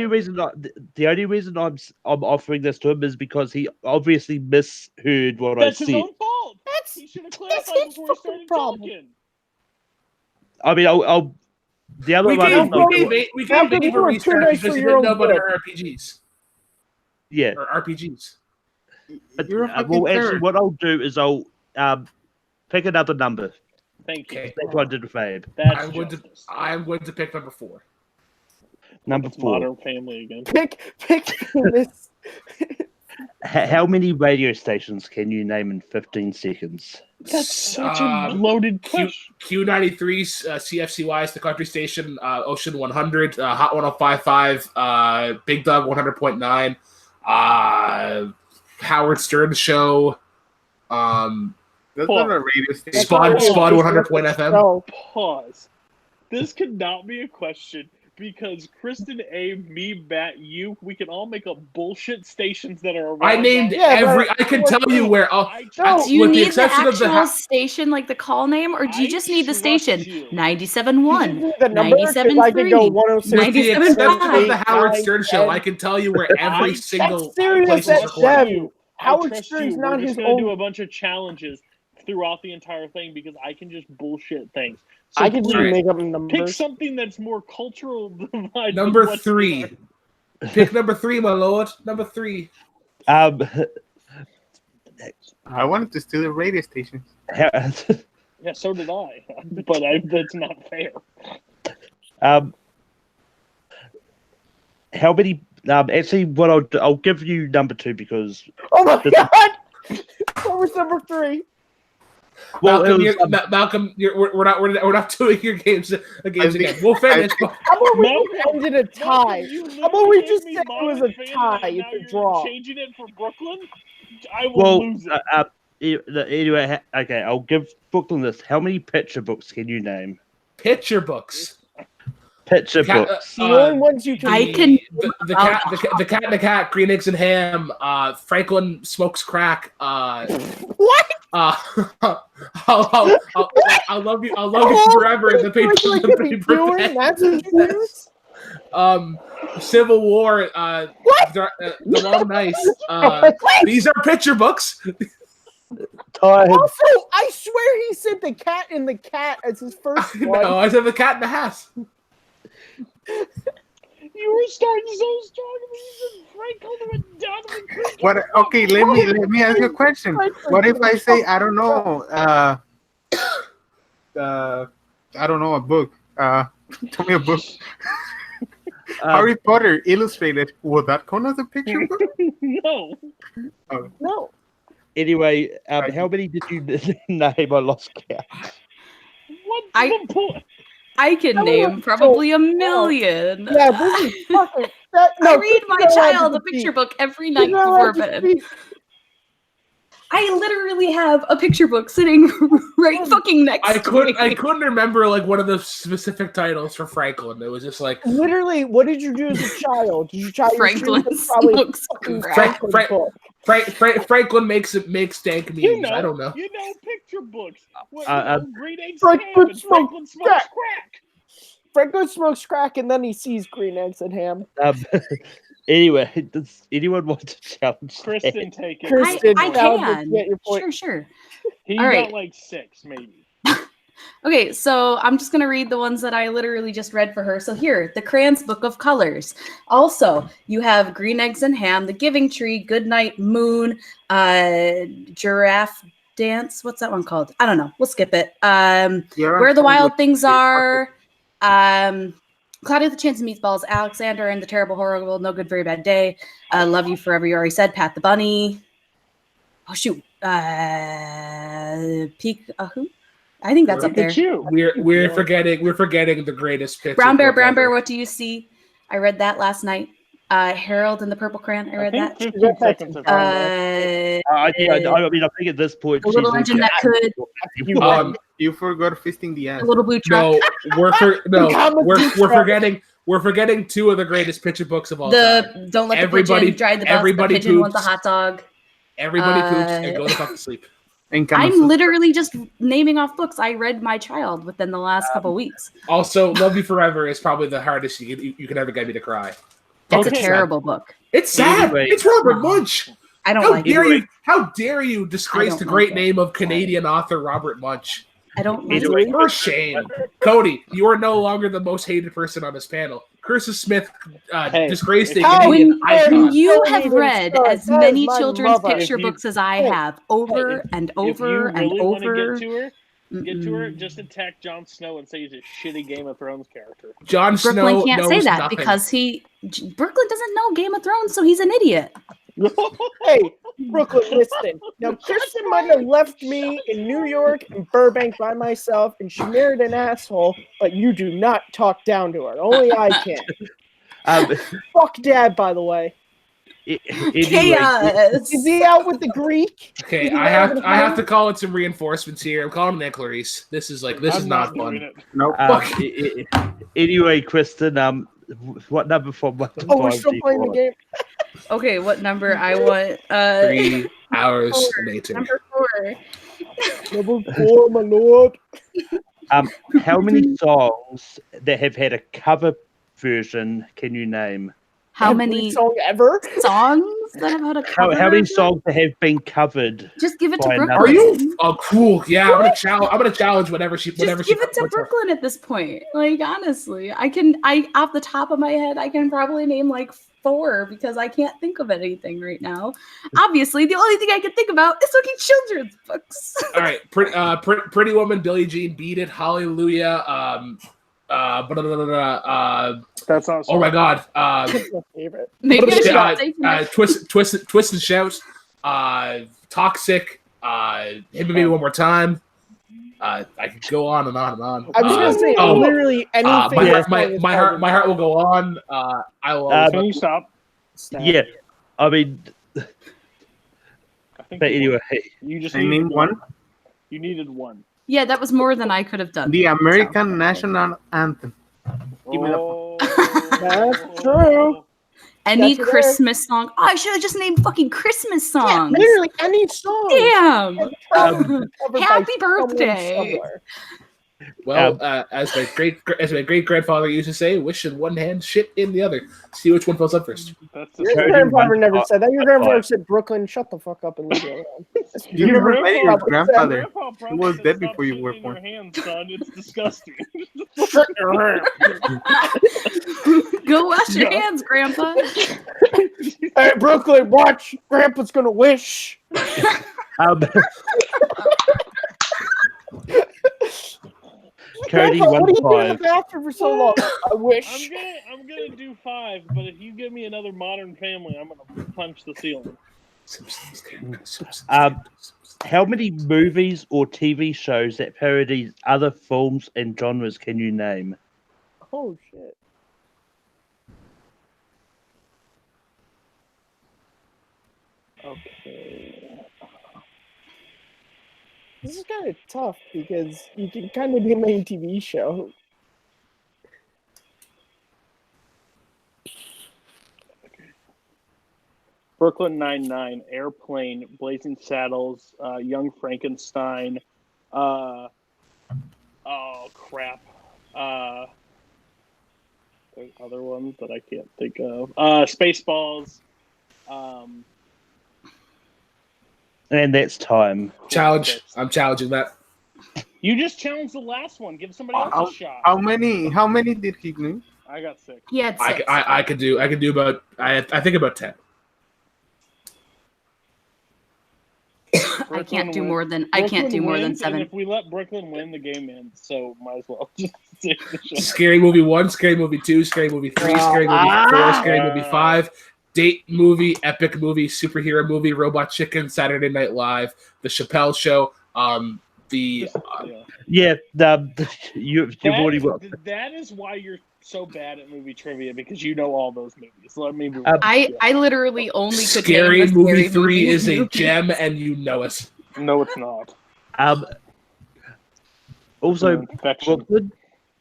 only reason I'm offering this to him is because he obviously misheard what That's I his said. own fault. He should have clarified his before he fucking started problem. talking. I mean, I'll the other We one. gave I'll- we gave Malcolm, Dave you a were too restart nice because for he your didn't know own about good. our RPGs yeah. or RPGs. But, You're a fucking well, actually, nerd. what I'll do is I'll pick another number. Thank you. Okay. That's what I did with Fabe. That's I'm going to justice. pick number 4. Number It's 4. Modern Family again. Pick this. How many radio stations can you name in 15 seconds? That's such a loaded question. Q93, CFCY is the country station, Ocean 100, Hot 105.5, Big Dog 100.9, Howard Stern Show, That's not a radio station. Spawn 100.fm. No, Pause. This could not be a question because Kristen A, me, Matt, you, we can all make up bullshit stations that are around. I named Yeah, every. but- I can tell you where. No, Do you with the need the exception of actual the station, like the call name, or do you I just need the trust station? you. 97.1, the number, 'cause I could go 97.3. 106, with the 97.5. exception of the Howard 9, Stern show, 10. I can tell you where every That's single serious, place is that's recorded. them. I Howard trust Stern's you. not We're just his gonna do own. a bunch of challenges throughout the entire thing because I can just bullshit things. So I can just please, make up pick numbers. something that's more cultural. Divide Number than what's 3. there. Pick number 3, my lord. Number 3. I wanted to steal the radio station. Yeah, so did I. But that's not fair. How many? Actually, what I'll give you number 2 because Oh my god! What was number 3? well, Malcolm, it was, Malcolm, we're not doing your games again. We'll finish. How about we Malcolm, just ended a tie? You How about we literally just gave said me it was Modern a Family, tie? and It's now a you're draw. changing it for Brooklyn? I will well, lose it. anyway, okay, I'll give Brooklyn this. How many picture books can you name? Picture books. Picture Cat- books. The only ones you can. I can. The cat and the cat, green eggs and ham. Franklin smokes crack. What? I'll love you. I'll love you forever. The paper. What The could be paper doing? bag. That's his news? Civil War. The Long Nice. These are picture books. Also, I swear he said the cat in the cat as his first one. No, I said the cat in the house. You were starting so strong, and then you said Franklin went down to the creek. What? Okay, let me ask you a question. What if I say I don't know? I don't know a book. Tell me a book. Harry Potter Illustrated. Would that count as a picture book? No. No. Anyway, how many did you name? I lost count. What I- the point? I can I name don't- probably a million. Yeah, this is fucking. That, no, I read my you're allowed child to a picture speak. book every You're night not before allowed to bed. speak. I literally have a picture book sitting right fucking next to me. I couldn't remember like one of the specific titles for Franklin. It was just like Literally, what did you do as a child? Did you try Franklin probably smokes fucking crack. Franklin book? Franklin makes dank memes. You know, I don't know. You know picture books. What, Green Eggs Franklin Ham and smokes Franklin smokes crack. crack. Franklin smokes crack and then he sees green eggs and ham. Anyway, does anyone want to challenge? Kristen, take it. Kristen, I now that can. you get your point. Sure. He All got right. like 6, maybe. Okay, so I'm just going to read the ones that I literally just read for her. So here, the Crayons Book of Colors. Also, you have Green Eggs and Ham, The Giving Tree, Goodnight Moon, Giraffe Dance. What's that one called? I don't know. We'll skip it. Where the Wild Things Are. Claudia the Chance of Meatballs, Alexander and the Terrible Horrible, No Good Very Bad Day, Love You Forever, You Already Said, Pat the Bunny. Oh shoot, Peek who? I think that's up Look there. at you. We're forgetting the greatest picture. Brown Bear, book Brown Bear, ever. What Do You See? I read that last night. Harold and the Purple Crayon. I read think that. 15 seconds is fine. I mean, I think at this point, A Little she's Engine That Could. You forgot fisting the ass. A Little Blue Truck. We're forgetting 2 of the greatest picture books of all time. The Don't Let Everybody- the Pigeon Drive the Bus. The everybody Pigeon Wants a poops. Hot Dog. Everybody poops and go the fuck to sleep. And I'm literally just naming off books I read my child within the last couple weeks. Also, Love You Forever is probably the hardest you can ever get me to cry. That's a Okay. terrible book. It's sad. Anyway. It's Robert Munch. I don't How like dare it. you? How dare you disgrace I don't the great like it. name of Canadian author Robert Munch? I don't like Anyway. it. For shame, Cody. You are no longer the most hated person on this panel. Curtis Smith Hey, disgraced a how Canadian When icon. you Don't have even read start. as That many is my children's mother. picture If you- books as I hey, have over if- and If you over and really want to over. get to her, get to her. Mm-mm. Just attack Jon Snow and say he's a shitty Game of Thrones character. Jon Brooklyn Snow can't knows say that nothing. because Brooklyn doesn't know Game of Thrones, so he's an idiot. Hey, Brooklyn, listen. Now, Kristen might have left me in New York and Burbank by myself, and she married an asshole, but you do not talk down to her. Only I can. Fuck Dad, by the way. Anyway, Chaos. Is he out with the Greek? Okay, I have to call in some reinforcements here. I'm calling in Clarice. This is I'm not doing fun. it. Nope. Anyway, Kristen, what number from one to Oh, we're five still do you playing the want? game. Okay, what number I want? 3 hours later. Number 4. Number 4, my lord. How many songs that have had a cover version can you name? How Every many song ever? songs that have had a cover? How many version? songs that have been covered? Just give it to by another- Are Brooklyn. you? Oh, cool. Yeah, I'm gonna challenge whenever she. Just give it to Brooklyn at this point. Like honestly, I off the top of my head, I can probably name like 4 because I can't think of anything right now. Obviously, the only thing I can think about is fucking children's books. All right, Pretty Woman, Billie Jean, Beat It, Hallelujah. That's not. Oh my God. That's my favorite. Maybe I should take Twist and Shout. Toxic. Hit Me Baby One More Time. I could go on and on and on. I was gonna say literally anything. My heart will go on. I will. Can you stop? Yeah, I mean, I think. but anyway, you just I needed named one. You needed one. Yeah, that was more than I could have done. The American National Anthem. Give me that one. That's true. Any That's it. Christmas song. Oh, I should have just named fucking Christmas Yeah, songs. literally any song. Damn. Covered by Happy someone birthday. somewhere. Well, as my great grandfather used to say, "Wish in one hand, shit in the other." See which one fills up first. That's Your Cody grandfather won. never said that. Your grandfather said, "Brooklyn, shut the fuck up and leave me alone." That's You never Grandpa- met your grandfather. Grandpa probably He was said, dead "Stop before you shitting were in born." your hands, son. It's disgusting. Shut your hand. Go wash your Yeah. hands, Grandpa. Hey, Brooklyn, watch. Grandpa's gonna wish. Cody, Grandpa, what have you been in 1-5. the bathroom for so long? I wish. I'm gonna do 5, but if you give me another Modern Family, I'm gonna punch the ceiling. How many movies or TV shows that parody other films and genres can you name? Oh shit. Okay. This is kind of tough because you can kind of be a main TV show. Brooklyn Nine-Nine, Airplane, Blazing Saddles, Young Frankenstein. Oh crap. There's other ones that I can't think of. Spaceballs. And that's time. Challenge. I'm challenging that. You just challenged the last one. Give somebody else a shot. How many did he name? I got 6. He had 6. I could do about. I think about 10. I can't do more than 7. And if we let Brooklyn win, the game ends. So might as well just take the shot. Scary Movie 1, Scary Movie 2, Scary Movie 3, Scary Movie 4, Scary Movie 5, Date Movie, Epic Movie, Superhero Movie, Robot Chicken, Saturday Night Live, The Chappelle Show, Yeah, you've already got. That is why you're so bad at movie trivia, because you know all those movies. Let me. I literally only could Scary name the Movie Scary 3 Movie is a movie. gem, and you know it. No, it's not. Also, Infection. Brooklyn,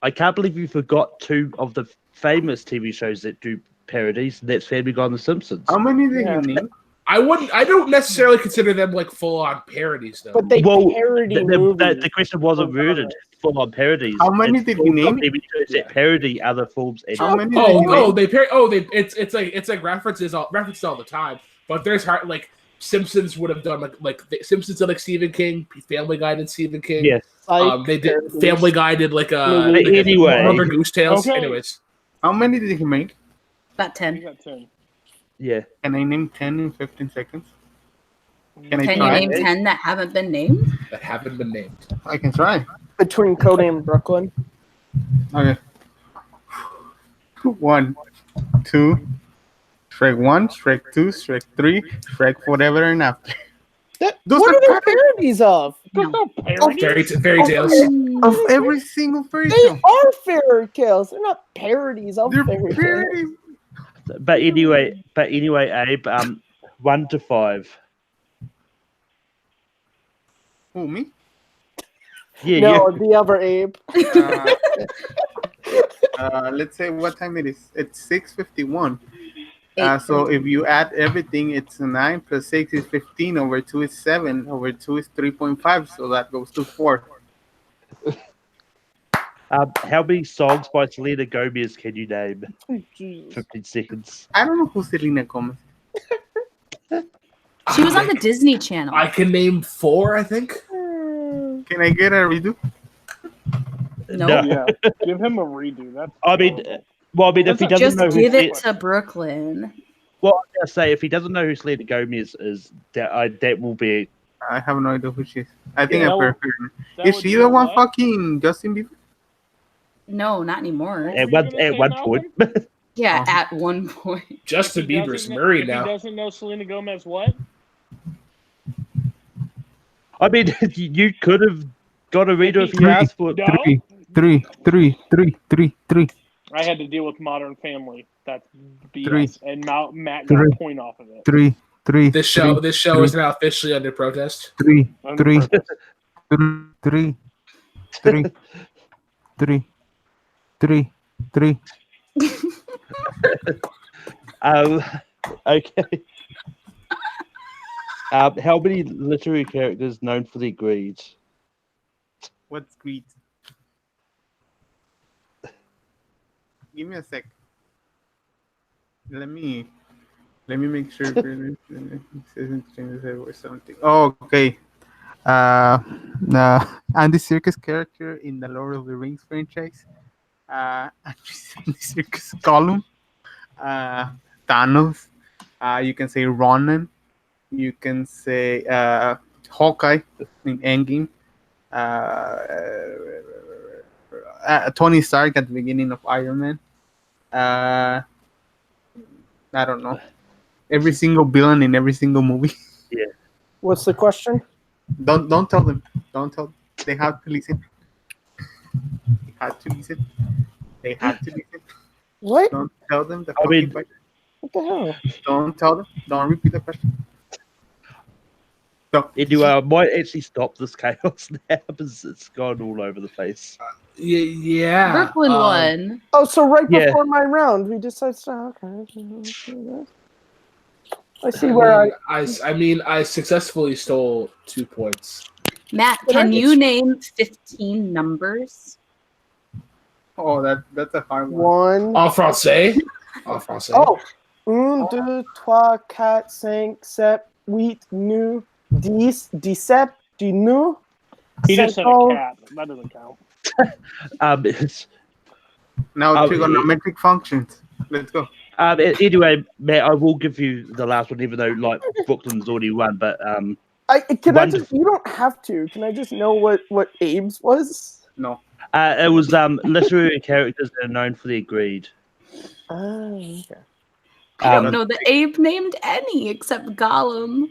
I can't believe you forgot 2 of the famous TV shows that do parodies. That's Family Guy and The Simpsons. How many did Yeah. you name? I don't necessarily consider them like full on parodies though. But they Well, parody the movies. question wasn't worded full on parodies. How many It's did you full-on name? TV shows that parody other forms. And How many did you name? It's like references all the time. But there's like Simpsons would have done like the Simpsons did like Stephen King, Family Guy did Stephen King. Yes. Like, They did parodies. Family Guy did like But anyway. Mother Goose Tales. Okay. Anyways, How many did he make? About You 10. got 10. Yeah. Can I name 10 in 15 seconds? Can I Can you try? name 10 that haven't been named? that haven't been named. I can try. Between Cody and Brooklyn. Okay. 1, 2, Shrek 1, Shrek 2, Shrek 3, Shrek Forever and After. Those What are are they parodies of? There's no parodies. Fairy tales. of every single fairy They tale. are fairy tales. They're not parodies of They're fairy tales. parodies. But anyway, Abe, 1 to 5. Who, me? Yeah, No, the other Abe. Let's say what time it is. It's 6:51. 8. So if you add everything, it's 9 plus 6 is 15. Over 2 is 7. Over 2 is 3.5. So that goes to 4. How many songs by Selena Gomez can you name? Oh, Jesus. 15 seconds. I don't know who Selena Gomez. She was on the Disney Channel. I can name 4, I think. Can I get a redo? No. Yeah, give him a redo. That's I mean, horrible. well, I mean, if he doesn't Just know give who it to Brooklyn. well, I'm gonna say if he doesn't know who Selena Gomez is, that will be. I have no idea who she is. I think Yeah, I that prefer. That Is would she be the one what? fucking Justin Bieber? No, not anymore. What were you gonna say, At one point. Yeah, Oh. at one point. Justin If he Bieber's doesn't married if now. He doesn't know Selena Gomez. What? I mean, you could have got a reader if you asked for it. No. Three. I had to deal with Modern Family. That's BS, Three. and Matt got Three. a point off of it. Three. This show is now officially under protest. Under protest. Three. Okay. How many literary characters known for their greed? What's greed? Give me a sec. Let me make sure. Or something. Oh, okay. Andy Serkis character in the Lord of the Rings franchise. Andy Serkis Gollum. Thanos. You can say Ronan. You can say Hawkeye in Endgame. Tony Stark at the beginning of Iron Man. I don't know. Every single villain in every single movie. What's the question? Don't tell them. Don't tell them. They have to listen. They have to listen. What? Don't tell them the I mean- fucking question. What the hell? Don't tell them. Don't repeat the question. So, Anyway, I might actually stop this chaos now because it's gone all over the place. Yeah. Brooklyn won. Oh, so right Yeah. before my round, we decided to. Okay. I see where I successfully stole 2 points. Matt, can you name 15 numbers? that's a hard one. one. En français. En français. Oh, 1, 2, 3, 4, 5, 7, 8, 9, 10, 17, 19. He just said a cat. That doesn't count. It's, Now trigonometric functions. Let's go. anyway, Matt, I will give you the last one, even though like Brooklyn's already won. But You don't have to. Can I just know what Abe's was? No. it was literary characters that are known for their greed. Oh, okay. I don't know that Abe named any except Gollum.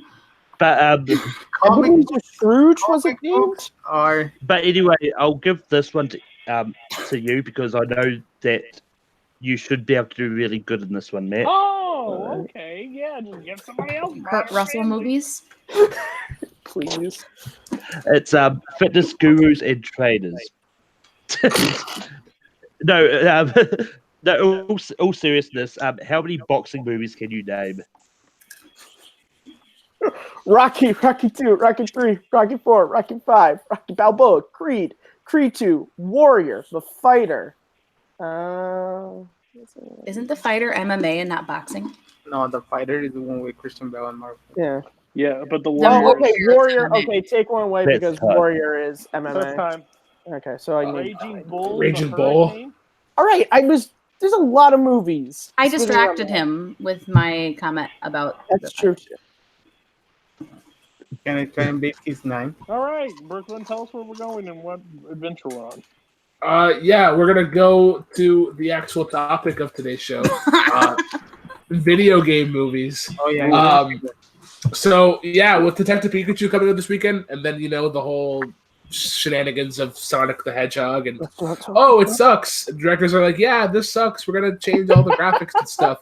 But I believe the Scrooge was a named. Are But anyway, I'll give this one to you because I know that you should be able to do really good in this one, Matt. Oh, okay. Yeah, just get somebody else. Kurt Russell movies. Please. It's fitness gurus and trainers. No, all seriousness. How many boxing movies can you name? Rocky 2, Rocky 3, Rocky 4, Rocky 5, Rocky Balboa, Creed 2, Warrior, The Fighter. Isn't The Fighter MMA and not boxing? no, the fighter is the one with Christian Bale and Marvel. Yeah. Yeah, but the No, Warriors. Oh, okay. Warrior. Warrior. Okay, take one away That's because tough. Warrior is First MMA. time. Okay, so I need. Raging Bull. Raging the Bull. Hurricane. All right, There's a lot of movies. I Spinning distracted around. him with my comment about. That's true. Can I try and beat his 9? All right, Brooklyn, tell us where we're going and what adventure we're on. Yeah, we're gonna go to the actual topic of today's show. Video game movies. Oh yeah. So yeah, with Detective Pikachu coming out this weekend, and then the whole shenanigans of Sonic the Hedgehog, and it sucks. Directors are like, yeah, this sucks. We're gonna change all the graphics and stuff.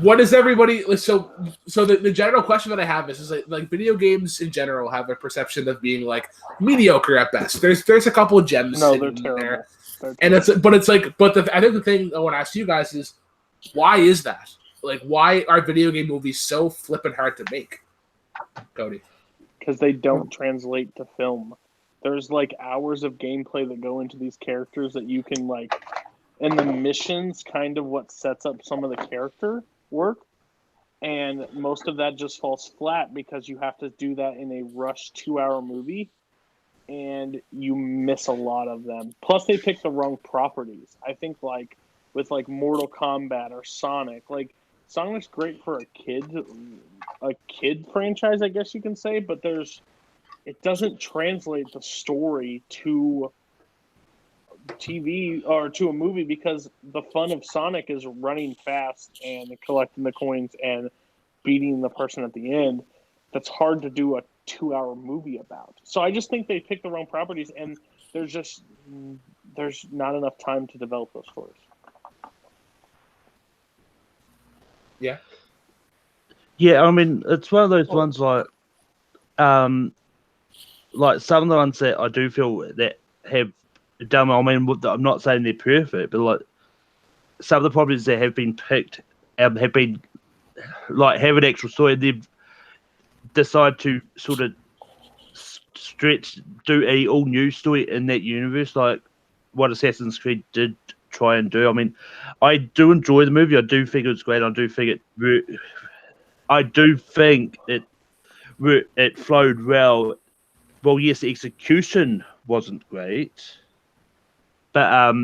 What is everybody so the general question that I have is like video games in general have a perception of being like mediocre at best. There's a couple of gems No, they're in terrible. there. They're And I think the thing I want to ask you guys is, why is that? Like, why are video game movies so flippin' hard to make? Cody. Because they don't translate to film. There's like hours of gameplay that go into these characters that you can like, and the missions kind of what sets up some of the character work. And most of that just falls flat because you have to do that in a rushed 2-hour movie. And you miss a lot of them. Plus, they pick the wrong properties. I think, like with like Mortal Kombat or Sonic, like Sonic's great for a kid franchise, I guess you can say. But it doesn't translate the story to TV or to a movie because the fun of Sonic is running fast and collecting the coins and beating the person at the end. That's hard to do a 2-hour movie about. So I just think they picked the wrong properties, and there's not enough time to develop those stories. Yeah. Yeah, I mean, it's one of those ones like some of the ones that I do feel that have done. I mean, I'm not saying they're perfect, but like some of the properties that have been picked have been like have an actual story. They've decided to sort of do a all new story in that universe, like what Assassin's Creed did try and do. I mean, I do enjoy the movie. I do think it's great. I do think it flowed well. Well, yes, the execution wasn't great, but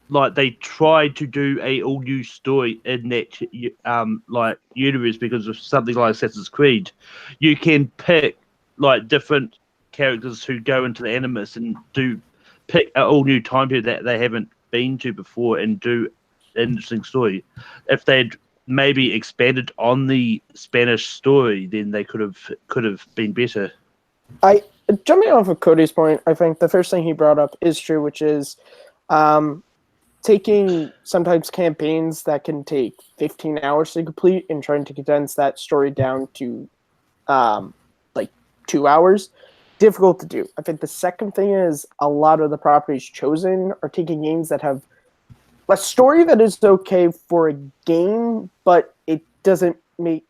like they tried to do a all new story in that like universe because of something like Assassin's Creed. You can pick like different characters who go into the Animus and do pick an all new time period that they haven't been to before and do an interesting story. If they'd maybe expanded on the Spanish story, then they could have been better. Jumping off of Cody's point, I think the first thing he brought up is true, which is taking sometimes campaigns that can take 15 hours to complete and trying to condense that story down to like 2 hours. Difficult to do. I think the second thing is a lot of the properties chosen are taking games that have a story that is okay for a game, but it doesn't make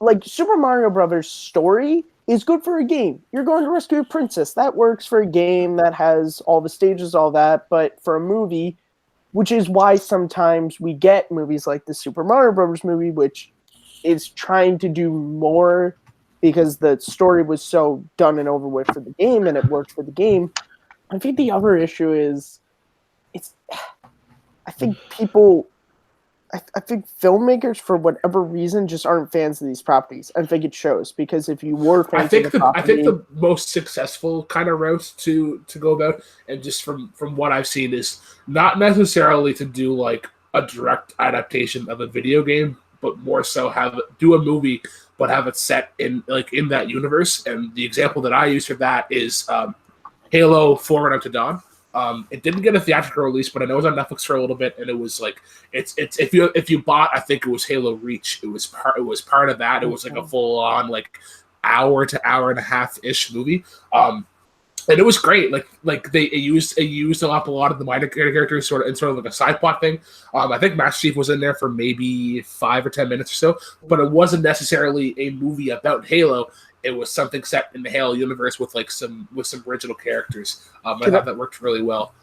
like Super Mario Brothers story is good for a game. You're going to rescue a princess. That works for a game that has all the stages, all that. But for a movie, which is why sometimes we get movies like the Super Mario Brothers movie, which is trying to do more because the story was so done and over with for the game and it worked for the game. I think the other issue is I think filmmakers, for whatever reason, just aren't fans of these properties. I think it shows because if you were fans of the property, I think the most successful kind of route to go about, and just from what I've seen, is not necessarily to do like a direct adaptation of a video game, but more so do a movie, but have it set in that universe. And the example that I use for that is Halo 4 Until Dawn. It didn't get a theatrical release, but I know it was on Netflix for a little bit, and it was like it's if you bought, I think it was Halo Reach. It was part of that. It was like a full on like hour to hour and a half ish movie. And it was great. Like they used a lot of the minor characters sort of like a side plot thing. I think Master Chief was in there for maybe 5 or 10 minutes or so, but it wasn't necessarily a movie about Halo. It was something set in the Halo universe with some original characters. I thought that worked really well.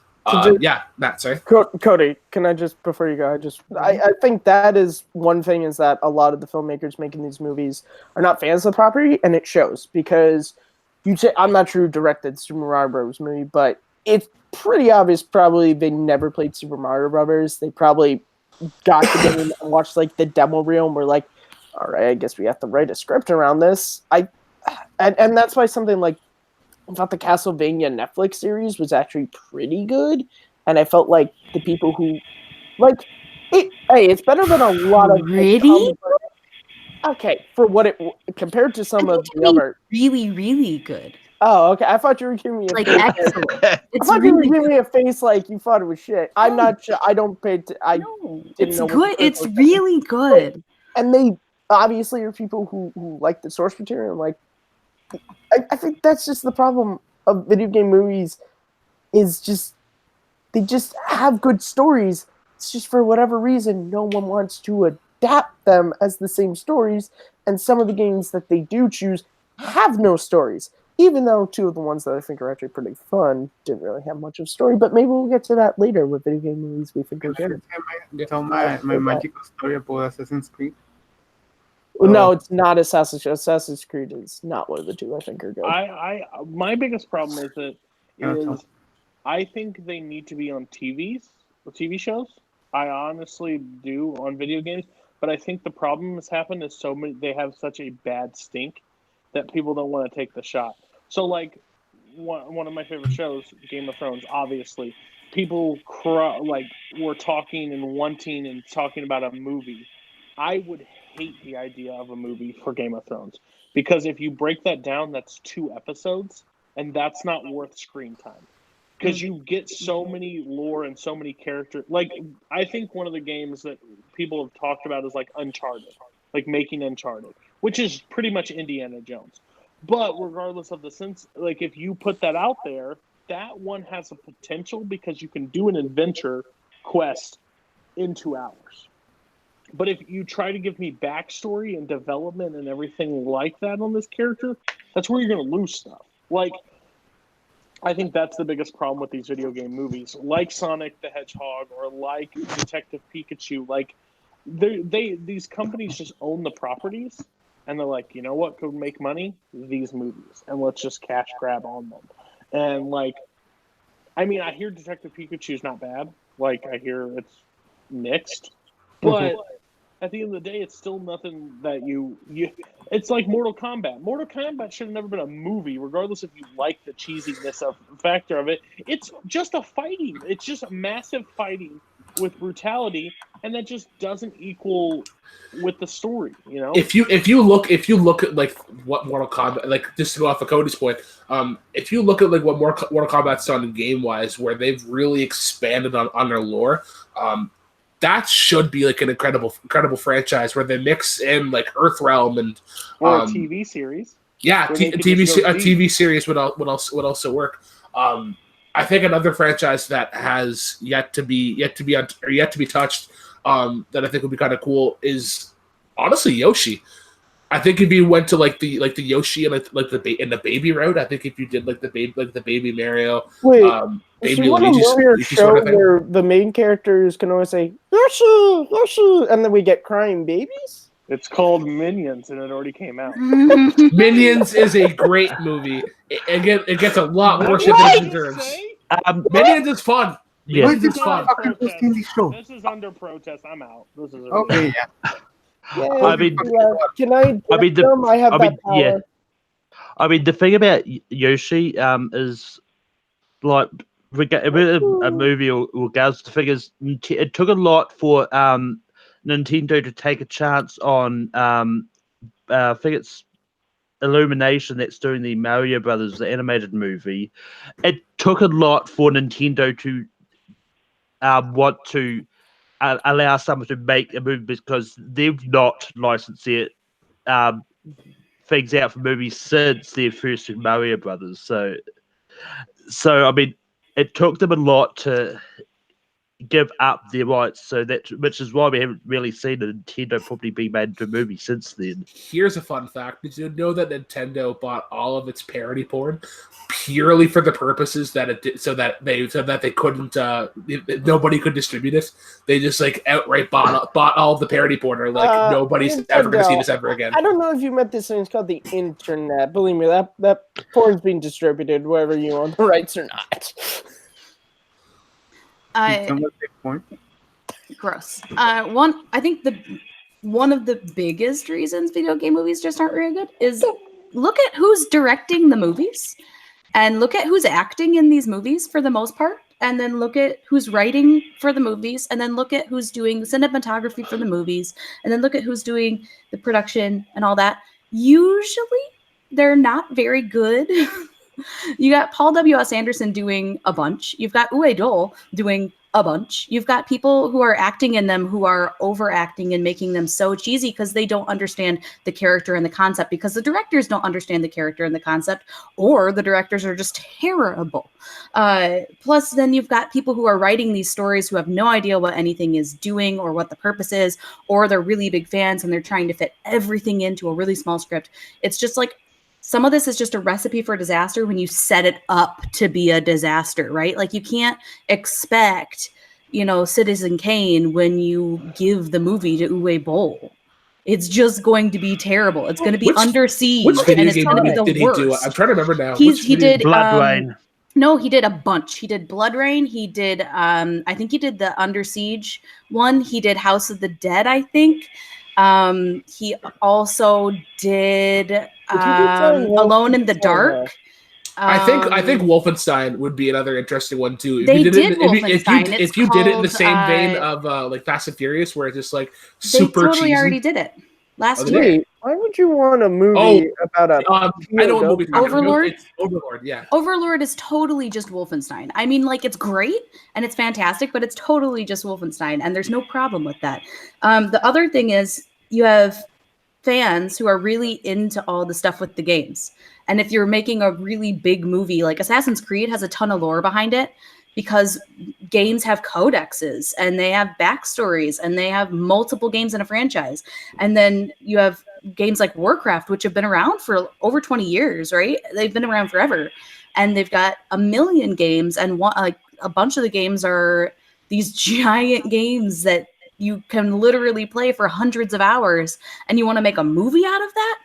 Yeah, Matt, sorry. Cody, can I just, before you go, I think that is one thing, is that a lot of the filmmakers making these movies are not fans of the property, and it shows because I'm not sure who directed Super Mario Bros. Movie, but it's pretty obvious probably they never played Super Mario Brothers. They probably got the game and watched like the demo reel and were like, all right, I guess we have to write a script around this. And that's why something like, I thought the Castlevania Netflix series was actually pretty good, and I felt like the people who like it, hey, it's better than a lot of really. Okay, for what it compared to some of the other really good. Oh, okay. I thought you were giving me a Like face. excellent. I It's thought you were really giving me a face like you thought it was shit. I'm No. not sure. I don't pay. I no, didn't it's know what good. the It's critical really good. and they obviously are people who like the source material. Like, I think that's just the problem of video game movies is just they just have good stories. It's just for whatever reason no one wants to adapt them as the same stories, and some of the games that they do choose have no stories. Even though two of the ones that I think are actually pretty fun didn't really have much of story, but maybe we'll get to that later with video game movies we think are good. Tell my magical story about Assassin's Creed. No, it's not Assassin's Creed. Assassin's Creed is not one of the two I think are good. My biggest problem is that Yeah, I think they need to be on TV shows. I honestly do on video games, but I think the problem has happened is they have such a bad stink that people don't want to take the shot. So like one of my favorite shows, Game of Thrones, obviously people were talking and wanting and talking about a movie. I would hate the idea of a movie for Game of Thrones because if you break that down, that's 2 episodes, and that's not worth screen time because you get so many lore and so many characters. Like I think one of the games that people have talked about is like Uncharted, like making Uncharted, which is pretty much Indiana Jones. But regardless of the sense, like if you put that out there, that one has a potential because you can do an adventure quest in 2 hours. But if you try to give me backstory and development and everything like that on this character, that's where you're going to lose stuff. Like, I think that's the biggest problem with these video game movies, like Sonic the Hedgehog or like Detective Pikachu. Like, these companies just own the properties, and they're like, you know what could make money? These movies, and let's just cash grab on them. And like, I mean, I hear Detective Pikachu is not bad. Like, I hear it's mixed, but at the end of the day, it's still nothing that you. It's like Mortal Kombat. Mortal Kombat should have never been a movie, regardless if you like the cheesiness factor of it. It's just a fighting. It's just massive fighting with brutality, and that just doesn't equal with the story. You know. If you look at like what Mortal Kombat, like just to go off of Cody's point, if you look at like what Mortal Kombat's done game wise, where they've really expanded on their lore, that should be like an incredible franchise where they mix in like Earthrealm and or a TV series. Yeah, a TV series would also work. I think another franchise that has yet to be touched, that I think would be kind of cool is honestly Yoshi. I think if you went to like the Yoshi and like the baby route, I think if you did like the baby Mario, baby Luigi, a show sort of where the main characters can always say Yoshi, Yoshi, and then we get crying babies. It's called Minions, and it already came out. Minions is a great movie. It gets a lot more shit than it deserves. Minions is fun. Yeah, Why is this fun? This is under protest. I'm out. This is okay. Yeah. Yeah, I mean, can I? I have that power. Yeah. I mean, the thing about Yoshi is like a movie or regardless, the thing is, it took a lot for Nintendo to take a chance on I think it's Illumination that's doing the Mario Brothers, the animated movie. It took a lot for Nintendo to want to allow someone to make a movie because they've not licensed their things out for movies since their first Mario Brothers. So I mean, it took them a lot to give up their rights, which is why we haven't really seen a Nintendo properly be made into a movie since then. Here's a fun fact: did you know that Nintendo bought all of its parody porn purely for the purposes that it did, so that they couldn't, nobody could distribute it? They just like outright bought all the parody porn. Or like nobody's Nintendo, ever going to see this ever again. I don't know if you met this thing. It's called the internet. Believe me, that porn's being distributed whether you own the rights or not. Gross. I think one of the biggest reasons video game movies just aren't very good is look at who's directing the movies and look at who's acting in these movies for the most part, and then look at who's writing for the movies, and then look at who's doing the cinematography for the movies, and then look at who's doing the production and all that. Usually they're not very good You got Paul W.S. Anderson doing a bunch. You've got Uwe Doll doing a bunch. You've got people who are acting in them who are overacting and making them so cheesy because they don't understand the character and the concept, because the directors don't understand the character and the concept, or the directors are just terrible. Plus, then you've got people who are writing these stories who have no idea what anything is doing or what the purpose is, or they're really big fans and they're trying to fit everything into a really small script. It's just like, some of this is just a recipe for disaster when you set it up to be a disaster, right? Like, you can't expect, Citizen Kane when you give the movie to Uwe Boll. It's just going to be terrible. It's going to be Under Siege, Which video and it's game going to be the did he worst. do? I'm trying to remember now. He did Blood Rain. No, he did a bunch. He did Blood Rain. He did I think he did the Under Siege one. He did House of the Dead, I think. He also did Alone in the Dark. I think Wolfenstein would be another interesting one too. If They you did Wolfenstein. If you did it in the called, same vein of like Fast and Furious, where it's just like They super totally cheesy. already did it last they year. did? Wait, why would you want a movie about a I know what movie. Overlord? It's Overlord, yeah. Overlord is totally just Wolfenstein. I mean, like, it's great and it's fantastic, but it's totally just Wolfenstein, and there's no problem with that. The other thing is, you have fans who are really into all the stuff with the games. And if you're making a really big movie, like Assassin's Creed has a ton of lore behind it, because games have codexes and they have backstories and they have multiple games in a franchise. And then you have games like Warcraft, which have been around for over 20 years, right? They've been around forever. And they've got a million games, and a bunch of the games are these giant games that you can literally play for hundreds of hours, and you want to make a movie out of that?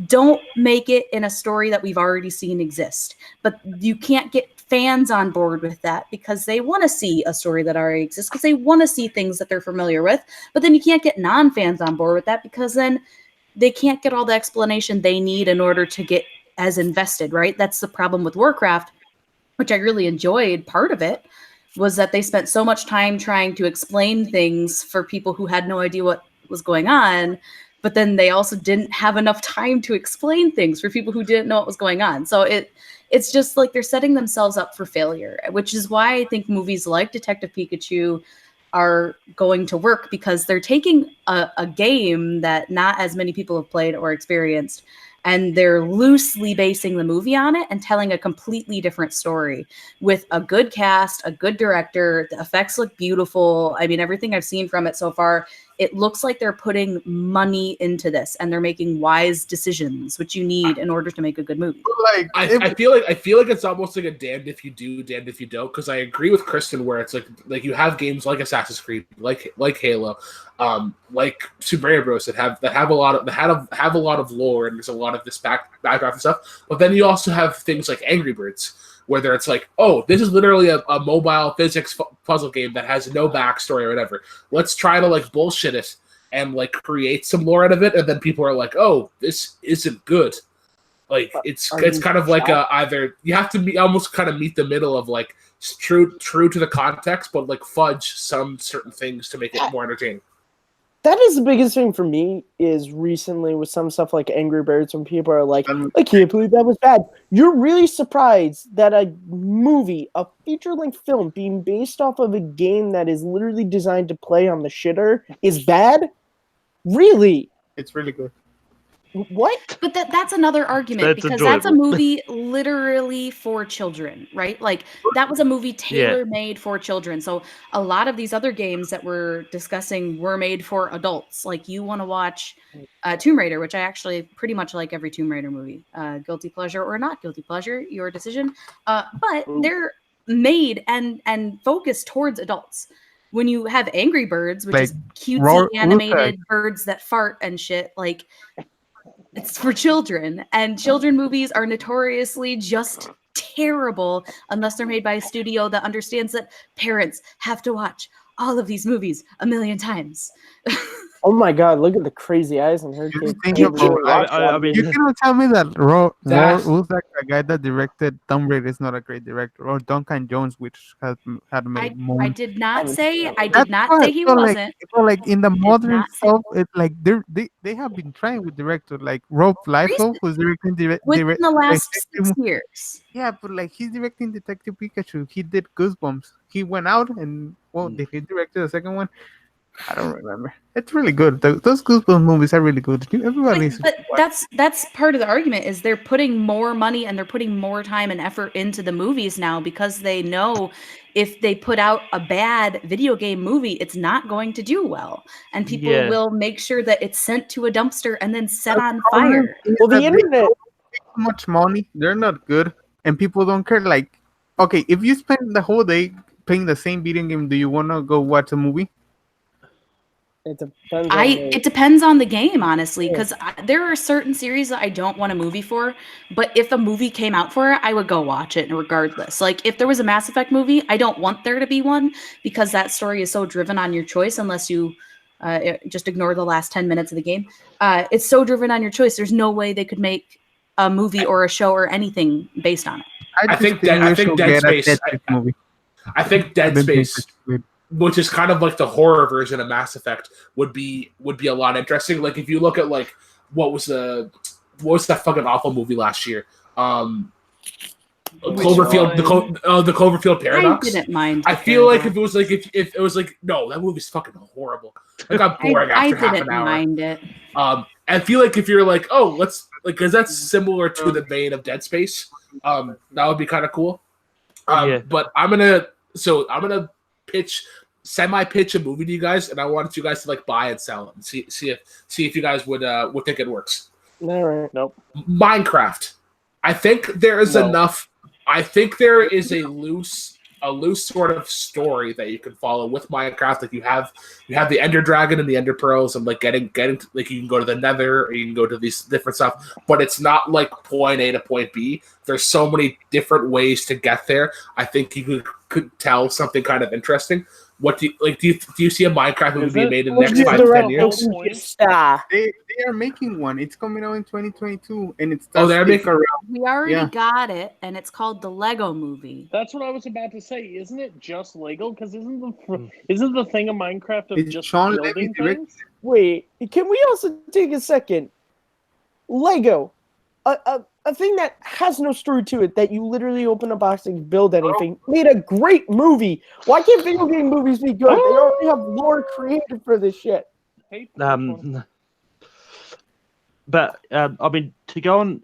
Don't make it in a story that we've already seen exist. But you can't get fans on board with that because they want to see a story that already exists, because they want to see things that they're familiar with. But then you can't get non-fans on board with that, because then they can't get all the explanation they need in order to get as invested, right? That's the problem with Warcraft, which I really enjoyed. Part of it was that they spent so much time trying to explain things for people who had no idea what was going on, but then they also didn't have enough time to explain things for people who didn't know what was going on. So it's just like they're setting themselves up for failure, which is why I think movies like Detective Pikachu are going to work, because they're taking a game that not as many people have played or experienced, and they're loosely basing the movie on it and telling a completely different story with a good cast, a good director. The effects look beautiful. I mean, everything I've seen from it so far, it looks like they're putting money into this and they're making wise decisions, which you need in order to make a good movie. Like, I feel like it's almost like a damned if you do, damned if you don't. Because I agree with Kristen, where it's like you have games like Assassin's Creed, like Halo, like Super Mario Bros. that have a lot of lore, and there's a lot of this background and stuff. But then you also have things like Angry Birds, where it's like, oh, this is literally a mobile physics puzzle game that has no backstory or whatever. Let's try to like bullshit it and like create some lore out of it, and then people are like, oh, this isn't good. Like it's kind of like either you have to almost kind of meet the middle of like true to the context, but like fudge some certain things to make it more entertaining. That is the biggest thing for me is recently with some stuff like Angry Birds, when people are like, I can't believe that was bad. You're really surprised that a movie, a feature-length film being based off of a game that is literally designed to play on the shitter is bad? Really? it's really good. What? But that's another argument, That's because that's a enjoyable. movie literally for children, right? Like, that was a movie tailor-made for children. So a lot of these other games that we're discussing were made for adults. Like, you want to watch Tomb Raider, which I actually pretty much like every Tomb Raider movie. Guilty pleasure or not guilty pleasure, your decision. But they're made and focused towards adults. When you have Angry Birds, which is cutesy animated birds that fart and shit, like, it's for children, and children movies are notoriously just terrible unless they're made by a studio that understands that parents have to watch all of these movies a million times. Oh my god, look at the crazy eyes on her You kid. think Can't about- really watch I that mean- You movie. cannot tell me that That's- Uzak, the guy that directed Tomb Raider, is not a great director, or Duncan Jones, which had made I Moon. did not haven't say seen I it. did not say he so wasn't. like in the modern not say- stuff, it like they have been trying with directors like Rob Liefeld, who's directing Within the last Detective- 6 years. Yeah, but like he's directing Detective Pikachu. He did Goosebumps. He went out and did he direct the second one? I don't remember. It's really good. Those Goosebumps movies are really good. Everybody needs to But watch. that's part of the argument is they're putting more money and they're putting more time and effort into the movies now because they know if they put out a bad video game movie, it's not going to do well, and people Yeah. will make sure that it's sent to a dumpster and then set on problem fire. is Well, the that they internet. don't make too much money. They're not good, and people don't care. Like, okay, if you spend the whole day playing the same video game, do you want to go watch a movie? It depends. On It depends on the game, honestly, because there are certain series that I don't want a movie for, but if a movie came out for it, I would go watch it regardless. Like if there was a Mass Effect movie, I don't want there to be one because that story is so driven on your choice unless you just ignore the last 10 minutes of the game. It's so driven on your choice. There's no way they could make a movie or a show or anything based on it. I think we Dead should Space- get a Dead Space movie. I think Dead Dead Space, is good. which is kind of like the horror version of Mass Effect, would be a lot interesting. Like if you look at like what was that fucking awful movie last year? Cloverfield, the Cloverfield Paradox. I didn't mind. I the feel like Paradox. if it was like no, that movie's fucking horrible. I got boring I after half didn't an hour. mind it. I feel like if you're like, oh, let's like, because that's similar to the vein of Dead Space. That would be kind of cool. Yeah. But I'm gonna semi-pitch a movie to you guys, and I want you guys to like buy and sell it and see if you guys would think it works. All right. Nope. Minecraft. I think there is No. enough. I think there is a loose sort of story that you can follow with Minecraft. Like you have the Ender Dragon and the Ender Pearls, and like getting like you can go to the Nether or you can go to these different stuff. But it's not like point A to point B. There's so many different ways to get there. I think you could tell something kind of interesting. What do you see a Minecraft movie Is being it? made in the next Just 5 to 10 around years? Star. They are making one. It's coming out in 2022, and it's They're making- around. We already Yeah. got it, and it's called the Lego Movie. That's what I was about to say. Isn't it just Lego? Because isn't the thing of Minecraft of It's just Sean building Levy direct- things? Wait, can we also take a second? Lego, a thing that has no story to it, that you literally open a box and build anything, made a great movie. Why can't video game movies be good? They already have lore created for this shit. Hate this one. But I mean, to go on,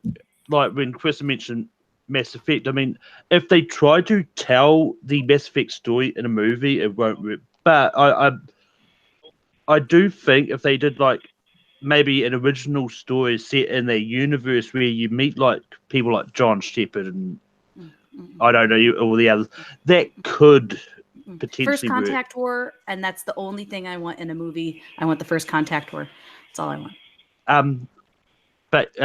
like when Chris mentioned Mass Effect, I mean, if they try to tell the Mass Effect story in a movie, it won't work. But I do think if they did like maybe an original story set in their universe where you meet like people like John Shepard and I don't know all the others, that could potentially First work. Contact War, and that's the only thing I want in a movie. I want the First Contact War. That's all I want. But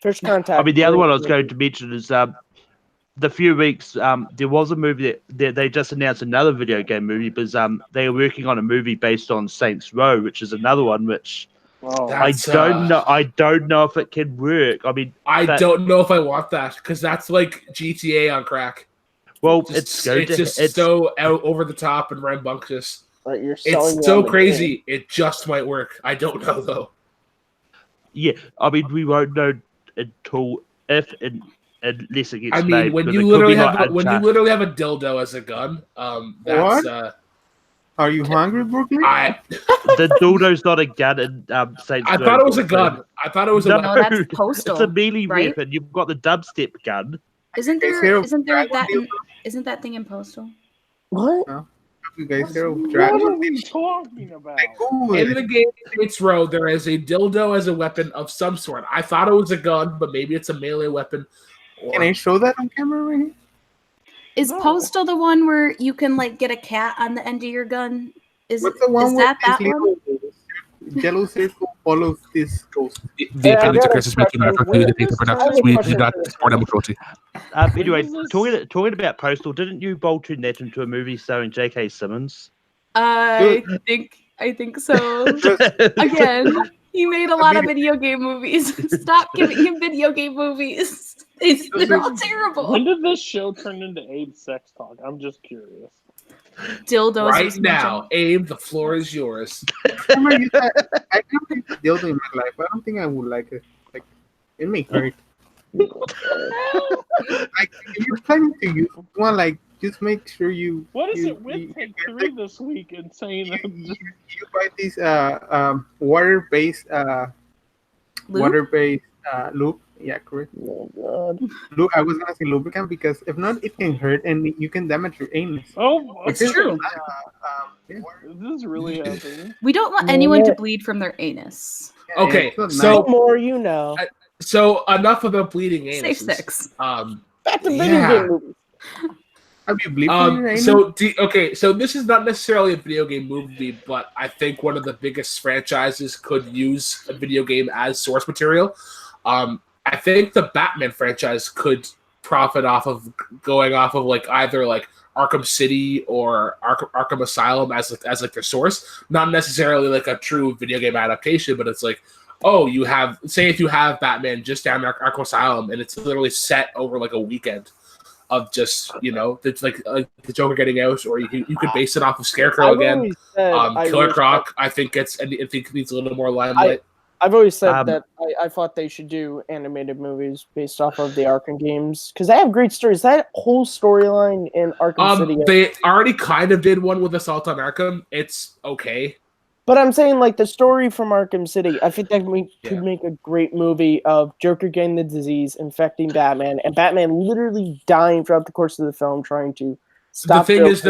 First Contact. I mean, the other one I was going to mention is the few weeks there was a movie that they just announced another video game movie because they were working on a movie based on Saints Row, which is another one which Oh, I don't know if it can work. I mean, I don't know if I want that because that's like GTA on crack. well, It's it's so out over the top and rambunctious. Right, you're selling It's me on so the crazy. It just might work. I don't know though. yeah. I mean, we won't know until if and unless it gets I mean, made. when because you it could literally be like have Uncharted. a dildo as a gun, that's Are you hungry, Brooklyn? The dildo's not a gun in Saints I Row. thought it was a gun. I thought it was a No. weapon. No, that's It's Postal. a melee right? weapon. You've got the dubstep gun. Isn't Guys, there? Hero Isn't there Dragon that? Deal? Isn't that thing in Postal? What? You guys hear of what Dragon? are we talking about? Google In it. the game Saints Row, there is a dildo as a weapon of some sort. I thought it was a gun, but maybe it's a melee weapon. Can I show that on camera right here? Is No. Postal the one where you can like get a cat on the end of your gun? Is What's the one is where that that this one? little yellow circle follows this ghost? The Hey, I appendix got a Chris is making question. reference to the data I productions. have a We question got for this more one. democracy. Anyway, What is this? talking about Postal, didn't you bolt in that into a movie starring J.K. Simmons? I think I think so. Again, he made a lot of video game movies. Stop giving him video game movies. They're all terrible. When did this show turn into Abe's sex talk? I'm just curious. Dildos Right was now, mentioned. Abe, the floor is yours. Remember you said, I can take dildo in my life. I don't think I would like it. Like, it may hurt. Like, if you're planning to use one, like, just make sure you. What is you, it with you, Take 3 this week and saying you buy these water-based Lube? lube. Yeah, correct. Oh god. I was gonna say lubricant because if not, it can hurt and you can damage your anus. Oh, It's okay. true. Yeah. Is this really happening? We don't want anyone to bleed from their anus. Yeah, Okay, it's not so- The more you know. So enough about bleeding anuses. Safe sex. Back to video yeah. game movies. Have you bleed from your anus? So this is not necessarily a video game movie, but I think one of the biggest franchises could use a video game as source material. I think the Batman franchise could profit off of going off of like either like Arkham City or Arkham Asylum as like their source, not necessarily like a true video game adaptation, but it's like, oh, you have, say if you have Batman just down Arkham Asylum and it's literally set over like a weekend of just, you know, it's like the Joker getting out, or you could base it off of Scarecrow I've again. always said Killer Croc, I think needs a little more limelight. I've always said Um, that I thought they should do animated movies based off of the Arkham games because they have great stories. That whole storyline in Arkham City. They already kind of did one with Assault on Arkham. It's okay. But I'm saying, like, the story from Arkham City, I think that Yeah. could make a great movie of Joker getting the disease, infecting Batman, and Batman literally dying throughout the course of the film trying to stop. The thing is, Joker.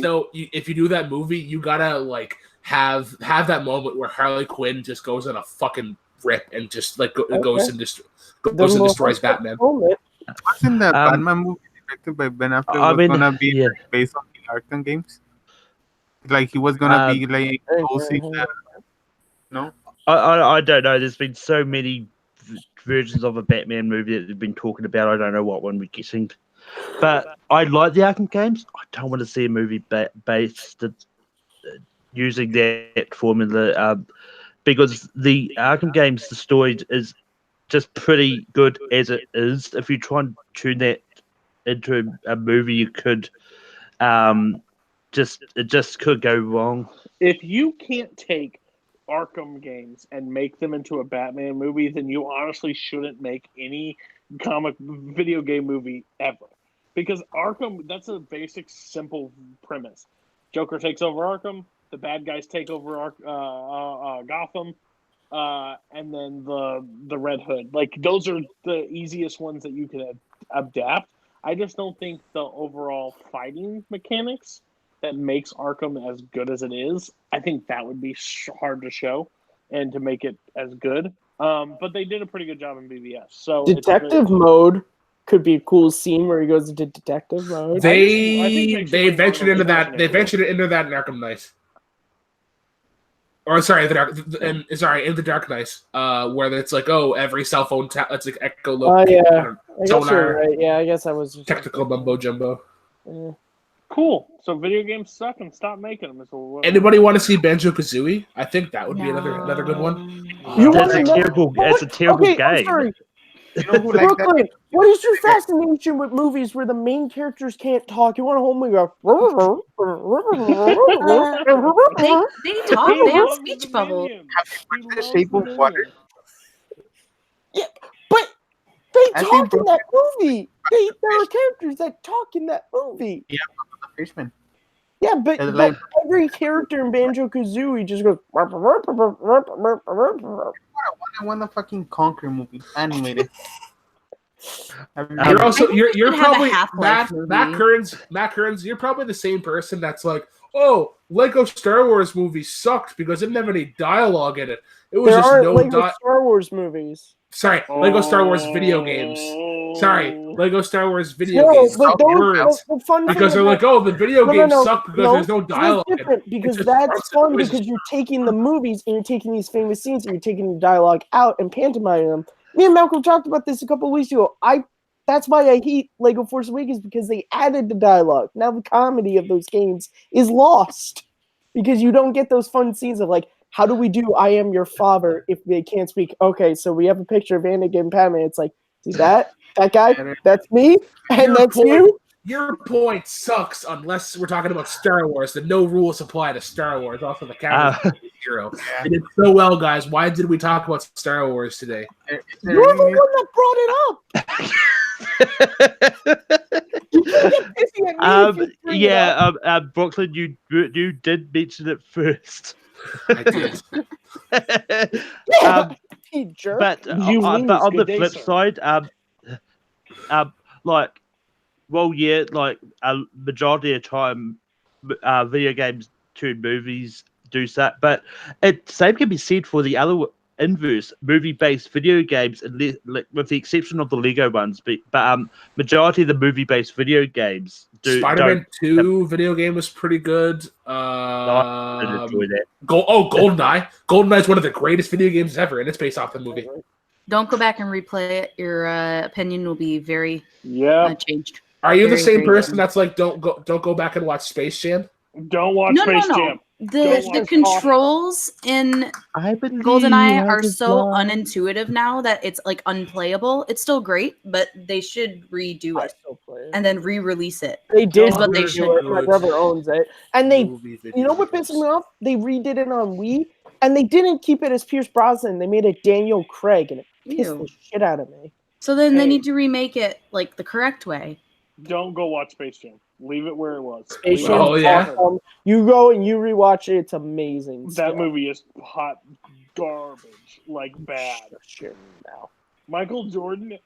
though, if you do that movie, you gotta like have that moment where Harley Quinn just goes on a fucking rip and just like goes and destroys Batman. Moment. Wasn't the Um, Batman movie directed by Ben Affleck I was mean, gonna be yeah. based on the Arkham games? Like he was gonna be like Uh, hosting that. No. I don't know. There's been so many versions of a Batman movie that they've been talking about. I don't know what one we're getting. But I like the Arkham games. I don't want to see a movie based using that formula because the Arkham games, the story is just pretty good as it is. If you try and turn that into a movie, you could it just could go wrong. If you can't take Arkham games and make them into a Batman movie, then you honestly shouldn't make any comic video game movie ever. Because Arkham, that's a basic, simple premise. Joker takes over Arkham, the bad guys take over Gotham, and then the Red Hood. Like, those are the easiest ones that you can adapt. I just don't think the overall fighting mechanics that makes Arkham as good as it is, I think that would be hard to show and to make it as good. But they did a pretty good job in BVS. So Detective mode could be a cool scene where he goes into detective mode. I think They ventured into that. Marvel They version ventured into that in Arkham Knight. Or sorry, in the Dark Knight, where it's like, oh, every cell phone it's like echo. Oh yeah, I guess sonar. you're right. Yeah, I guess I was just Technical mumbo jumbo. cool. So video games suck and stop making them. Anybody want to see Banjo Kazooie? I think that would be another good one. You That's wanna a know- terrible. That's a terrible okay, I'm game. sorry. You know who like that? Brooklyn, what is your fascination with movies where the main characters can't talk? You want a whole movie go. They talk. They have speech bubbles. The Shape of Water? But they I talk think in that movie. There are characters that talk in that movie. The Fishman. Yeah, but And like- every character in Banjo Kazooie just goes. I want a fucking Conquer movie animated. You're also you're could have a probably Half-Life Matt Kearns. You're probably the same person that's like, oh, Lego Star Wars movie sucked because it didn't have any dialogue in it. It was There just aren't no Lego Star Wars movies. Sorry, Lego Star Wars video games. Sorry, Lego Star Wars video No, games. but Words. the fun Because thing they're about- like, oh, the video No, games no, suck because there's no it's dialogue. in it. different because just that's parts and fun noises. because you're taking the movies and you're taking these famous scenes and you're taking the dialogue out and pantomiming them. Me and Malcolm talked about this a couple of weeks ago. That's why I hate Lego Force Awakens because they added the dialogue. Now the comedy of those games is lost. because you don't get those fun scenes of like, how do we do I am your father if they can't speak? Okay, so we have a picture of Anakin and Padme. It's like, see that guy? That's me, and that's you. Your point sucks unless we're talking about Star Wars. That no rules apply to Star Wars. Also, the camera hero. They did so well, guys. Why did we talk about Star Wars today? You're the one that brought it up. Brooklyn, you did mention it first. I did. Jerk. But on the flip side, like, well, yeah, like a majority of time, video games to movies do that, but same can be said for the other inverse, movie-based video games, with the exception of the Lego ones. But majority of the movie-based video games do. Spider-Man 2 video game was pretty good. I didn't enjoy that. GoldenEye. GoldenEye is one of the greatest video games ever, and it's based off the movie. Don't go back and replay it. Your opinion will be very changed. Are you very, the same very person that's like, don't go back and watch Space Jam? Don't watch Space Jam. The controls in GoldenEye are so unintuitive now that it's like unplayable. It's still great, but they should redo it and then re-release it. They did, but they should. My brother owns it, and they. You know what pisses me off? They redid it on Wii, and they didn't keep it as Pierce Brosnan. They made it Daniel Craig, and it pissed the shit out of me. So then they need to remake it like the correct way. Don't go watch Space Jam. Leave it where it was. Space Jam awesome. You go and you rewatch it. It's amazing. That movie is hot garbage, like bad. Sure, now. Michael Jordan.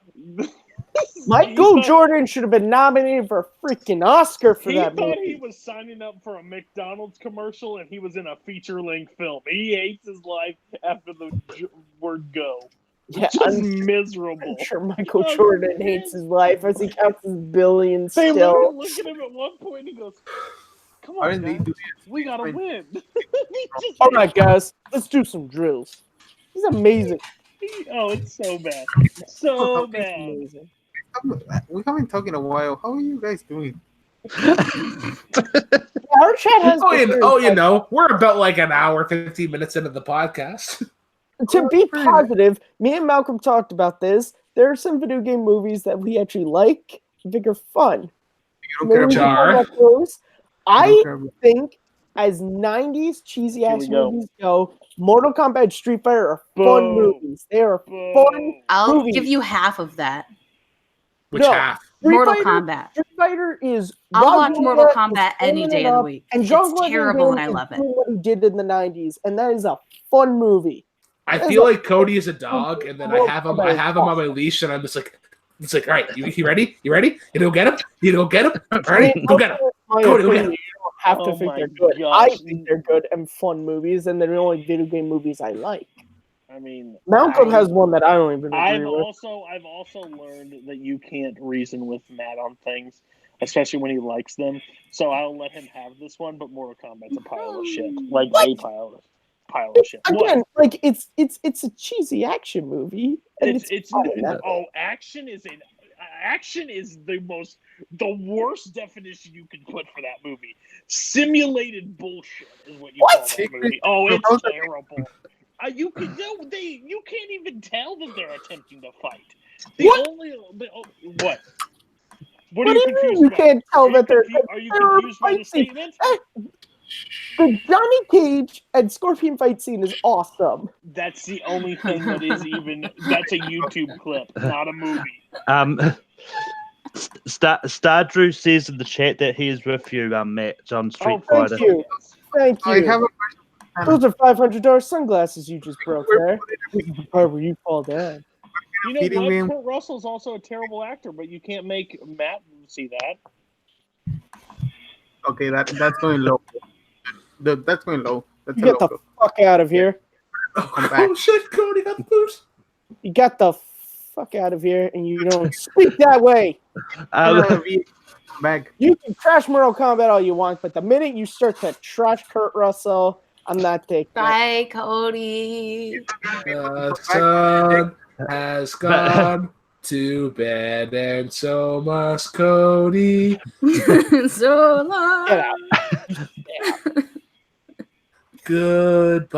Michael Jordan should have been nominated for a freaking Oscar for that movie. He thought he was signing up for a McDonald's commercial, and he was in a feature-length film. He hates his life after the word go. Yeah, just miserable. I'm sure Michael Jordan hates his life as he counts his billions they still. Look at him at one point and he goes, come on, guys. We got to win. All right, guys. Let's do some drills. He's amazing. Oh, it's so bad. So bad. Amazing. We haven't talked in a while. How are you guys doing? Our chat has we're about like an hour, 15 minutes into the podcast. To be positive, me and Malcolm talked about this. There are some video game movies that we actually like. I think are fun. You don't care about those. I think as 90s cheesy ass movies go, Mortal Kombat and Street Fighter are fun movies. They are fun I'll give you half of that. Which half? Mortal Kombat. Street Fighter is. I'll watch Mortal Kombat any day of the week. And it's terrible, and I love it. What he did in the 90s, and that is a fun movie. I feel like Cody is a dog, and then I have him on my leash, and I'm just like, it's like, all right, you ready? You ready? You go get him? All right, go get him. Cody, go get him. You don't have to think they're good. I think they're good and fun movies, and they're the only video game movies I like. I mean, Malcolm has one that I don't even agree with. I've also learned that you can't reason with Matt on things, especially when he likes them. So I'll let him have this one, but Mortal Kombat's a pile of shit. Like a pile of shit. Again, like it's a cheesy action movie. And action is the worst definition you can put for that movie. Simulated bullshit is what you call that movie. Oh, it's terrible. You can't even tell that they're attempting to fight. What? What are you confused about? You can't tell that they're. Are you confused by the statement? The Johnny Cage and Scorpion fight scene is awesome. That's the only thing that is even. That's a YouTube clip, not a movie. Stardrew says in the chat that he is with you, Matt, on Street Fighter. Thank you. I have a question. Those are $500 sunglasses you just broke there. Where you fall down. You know what? Kurt Russell's also a terrible actor, but you can't make Matt see that. Okay, that's going low. That's going low. That's get the fuck out of here. Oh shit, Cody got the boost. You got the fuck out of here, and you don't speak that way. Back. You can trash Mortal Kombat all you want, but the minute you start to trash Kurt Russell, I'm not taking it. Bye, Cody. The sun has gone to bed, and so must Cody. So long. Get out. Goodbye.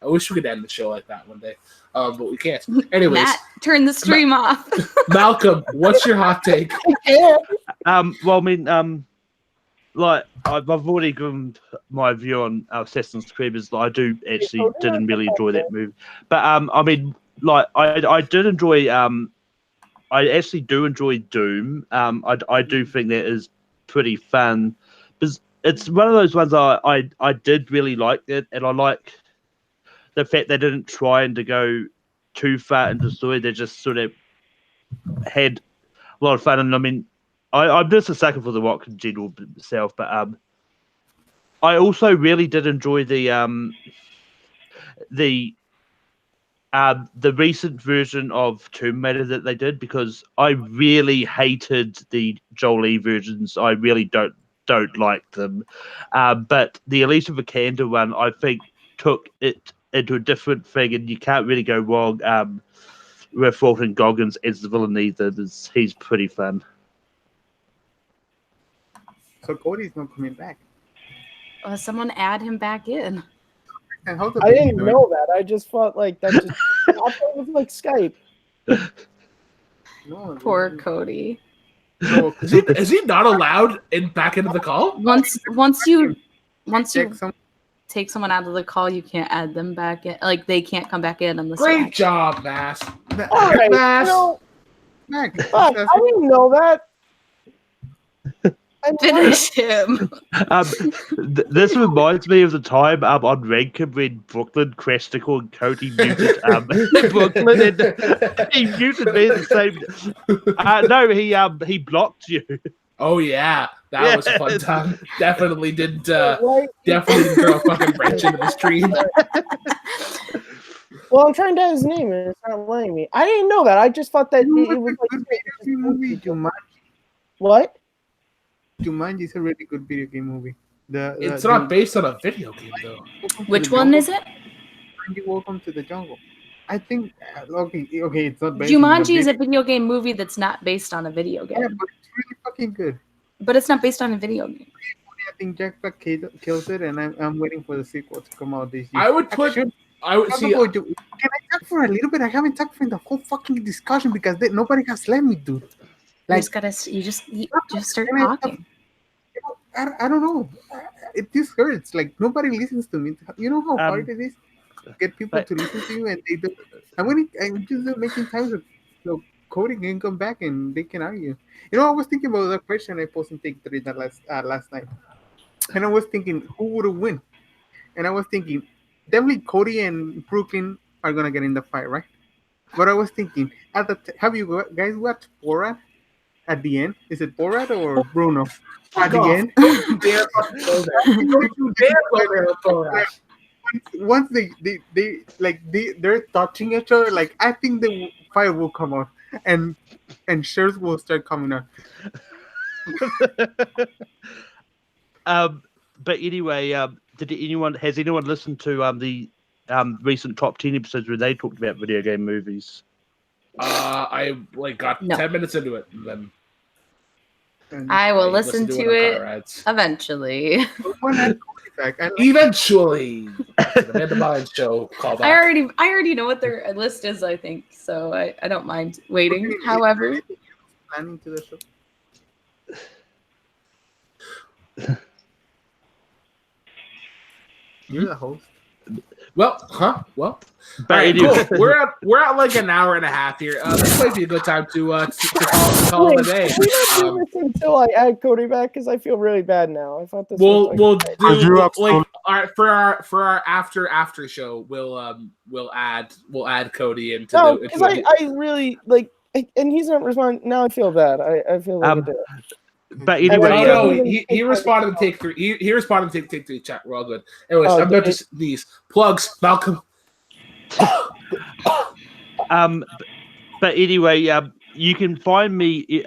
I wish we could end the show like that one day, but we can't. Anyways, Matt, turn the stream off. Malcolm, what's your hot take? Well, I mean, like I've already given my view on Assassin's Creed. Is I do actually didn't really enjoy that movie, but I mean, like I did enjoy. I actually do enjoy Doom. I do think that is pretty fun, because it's one of those ones I did really like it, and I like the fact they didn't try and to go too far into the story. They just sort of had a lot of fun, and I mean, I'm just a sucker for The Rock in general myself, but I also really did enjoy the recent version of Tomb Raider that they did, because I really hated the Jolie versions. I really don't like them, but the Alicia Vikander one, I think, took it into a different thing, and you can't really go wrong with Walton Goggins as the villain either. He's pretty fun. So Cody's not coming back. Someone add him back in. And how's the I baby didn't doing? know that. I just thought like that just happened with like Skype. No, Poor no. Cody. So, Is he not allowed back into the call? Once you check some. take someone out of the call, you can't add them back in. Like they can't come back in unless Great job, Mass. All right, Mass. Mac, fuck, I didn't know that. finish him. This reminds me of the time on Rankin when Brooklyn crashed the call and Cody muted Brooklyn, and he muted me at the same. No, he blocked you. Oh yeah, that was a fun Yes. time. Definitely didn't. Right? Definitely didn't throw a fucking wrench into the stream. Well, I'm trying to add his name and it's not letting me. I didn't know that. I just thought that it was like good video game movie. what? Jumanji is a really good video game movie. It's not based on a video game though. Which one is it? Welcome to the Jungle. I think okay, it's not based on Jumanji is a a video game movie that's not based on a video yeah, game, but it's really fucking good. but it's not based on a video game. I think Jack Black kills it, and I'm waiting for the sequel to come out this year. I would put. I would see. Can I talk for a little bit? I haven't talked for the whole fucking discussion because nobody has let me, dude. You just start Can I talk? talking. I don't know. It just hurts. Like nobody listens to me. You know how hard it is to get people to listen to you, and they don't. I'm just making time so Cody can come back and they can argue. You know, I was thinking about that question I posted in Take 3 that last night, and I was thinking who would win, and I was thinking definitely Cody and Brooklyn are gonna get in the fight, right? But I was thinking, have you guys watched Borat? At the end, is it Borat or Bruno? At the end, once they're touching each other, like I think the fire will come out and shares will start coming out. But anyway, has anyone listened to the recent top 10 episodes where they talked about video game movies? I got No. 10 minutes into it, and then And I will I listen listened to on car it rides. eventually. when I back, I like Eventually, the Amanda Bynes show called I out. already know what their list is, I think, so I don't mind waiting. However, planning to the show. You're the host. Well. But All right, anyway, cool. We're at like an hour and a half here. This might be a good time to call it a day. Can we not do this until I add Cody back? Because I feel really bad now. I thought this We'll was like, do like all right, for our after show. We'll add Cody into no, the. because I really like, and he's not responding. Now I feel bad. I feel like a dick. but anyway, Oh, no, he responded to Take 3. He responded to Take 3 chat. We're all good. Anyways, Oh, I'm going to these plugs. Malcolm. But anyway, you can find me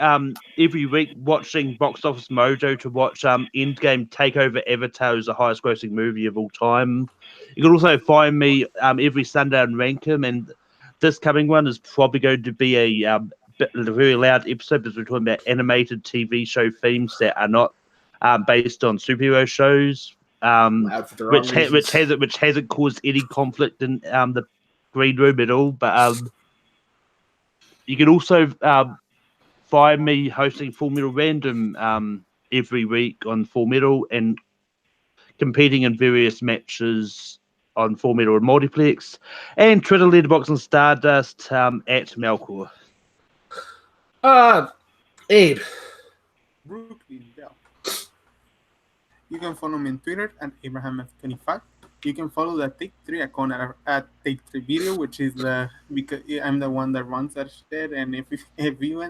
every week watching Box Office Mojo to watch Endgame Takeover Avatar is the highest grossing movie of all time. You can also find me every Sunday on Rankum, and this coming one is probably going to be a very loud episode because we're talking about animated TV show themes that are not based on superhero shows, Loud for the wrong reasons. which hasn't caused any conflict in the green room at all. But you can also find me hosting Full Metal Random every week on Full Metal and competing in various matches on Full Metal and Multiplex, and Twitter, Letterboxd, and Stardust at Melkor. Abe. Brooklyn Bell. You can follow me on Twitter at AbrahamF25. You can follow the Take 3 account at Take 3 Video, which is because I'm the one that runs that shit. And if you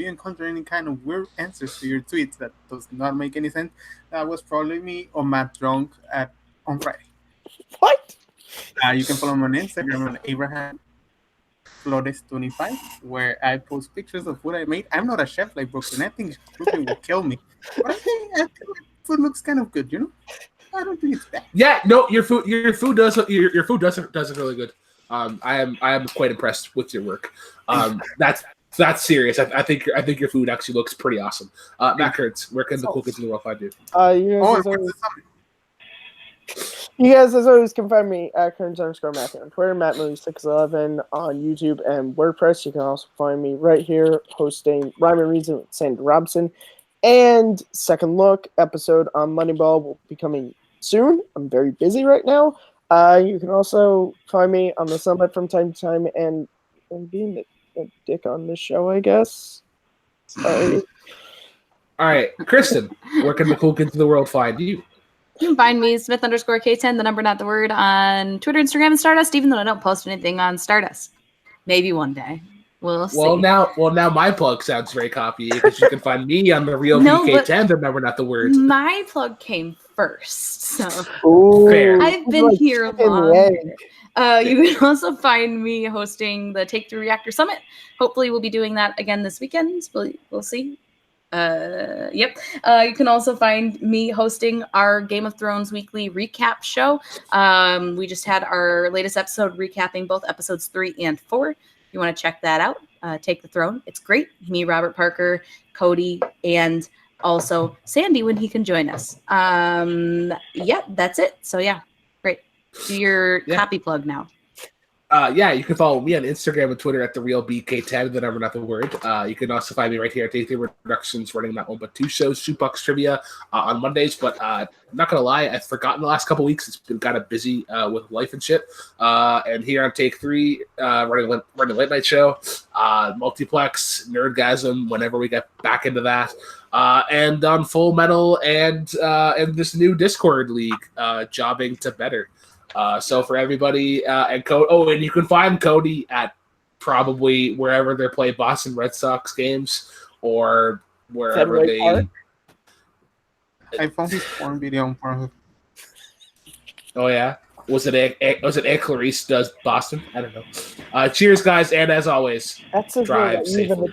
encounter any kind of weird answers to your tweets that does not make any sense, that was probably me or Matt drunk on Friday. What? You can follow me on Instagram at Abraham Flores25, where I post pictures of what I made. I'm not a chef like Brooklyn. I think Brooklyn will kill me. But I think food looks kind of good, you know? I don't think it's bad. Yeah, no, your food does really good. I am quite impressed with your work. That's serious. I think your food actually looks pretty awesome. Matt Kurtz, where can the cool kids in the world find you? You guys, as always, can find me at Kearns_Matthew on Twitter, MattMillie611 on YouTube and WordPress. You can also find me right here hosting Rhyme and Reason with Sandra Robson. And Second Look episode on Moneyball will be coming soon. I'm very busy right now. You can also find me on the Summit from time to time and being a dick on this show, I guess. Sorry. All right, Kristen, where can the cool kids of the world find you? You can find me, Smith_K10, the number, not the word, on Twitter, Instagram, and Stardust, even though I don't post anything on Stardust. Maybe one day. We'll see. Well, now my plug sounds very copy because you can find me on the real BK10, the number, not the word. My plug came first, so fair. I've been here longer. You can also find me hosting the Take 3 Reactor Summit. Hopefully, we'll be doing that again this weekend. We'll see. Yep. You can also find me hosting our Game of Thrones weekly recap show. We just had our latest episode recapping both episodes 3 and 4. You want to check that out, Take the Throne. It's great. Me, Robert Parker, Cody, and also Sandy when he can join us. Yeah, that's it. So yeah, great. Do your copy plug now. You can follow me on Instagram and Twitter at TheRealBK10, the number, not the word. You can also find me right here at Day 3 Productions, running not one but two shows, Shootbox Trivia on Mondays. But I'm not going to lie, I've forgotten the last couple weeks. It's been kind of busy with life and shit. And here on Take 3, running a late night show, Multiplex, Nerdgasm, whenever we get back into that. And on Full Metal and this new Discord league, Jobbing to Better. So for everybody, and you can find Cody at probably wherever they play Boston Red Sox games or wherever Fenway Park? I found his porn video on Pornhub. Oh yeah, was it Clarice does Boston? I don't know. Cheers, guys, and as always, That's drive safely.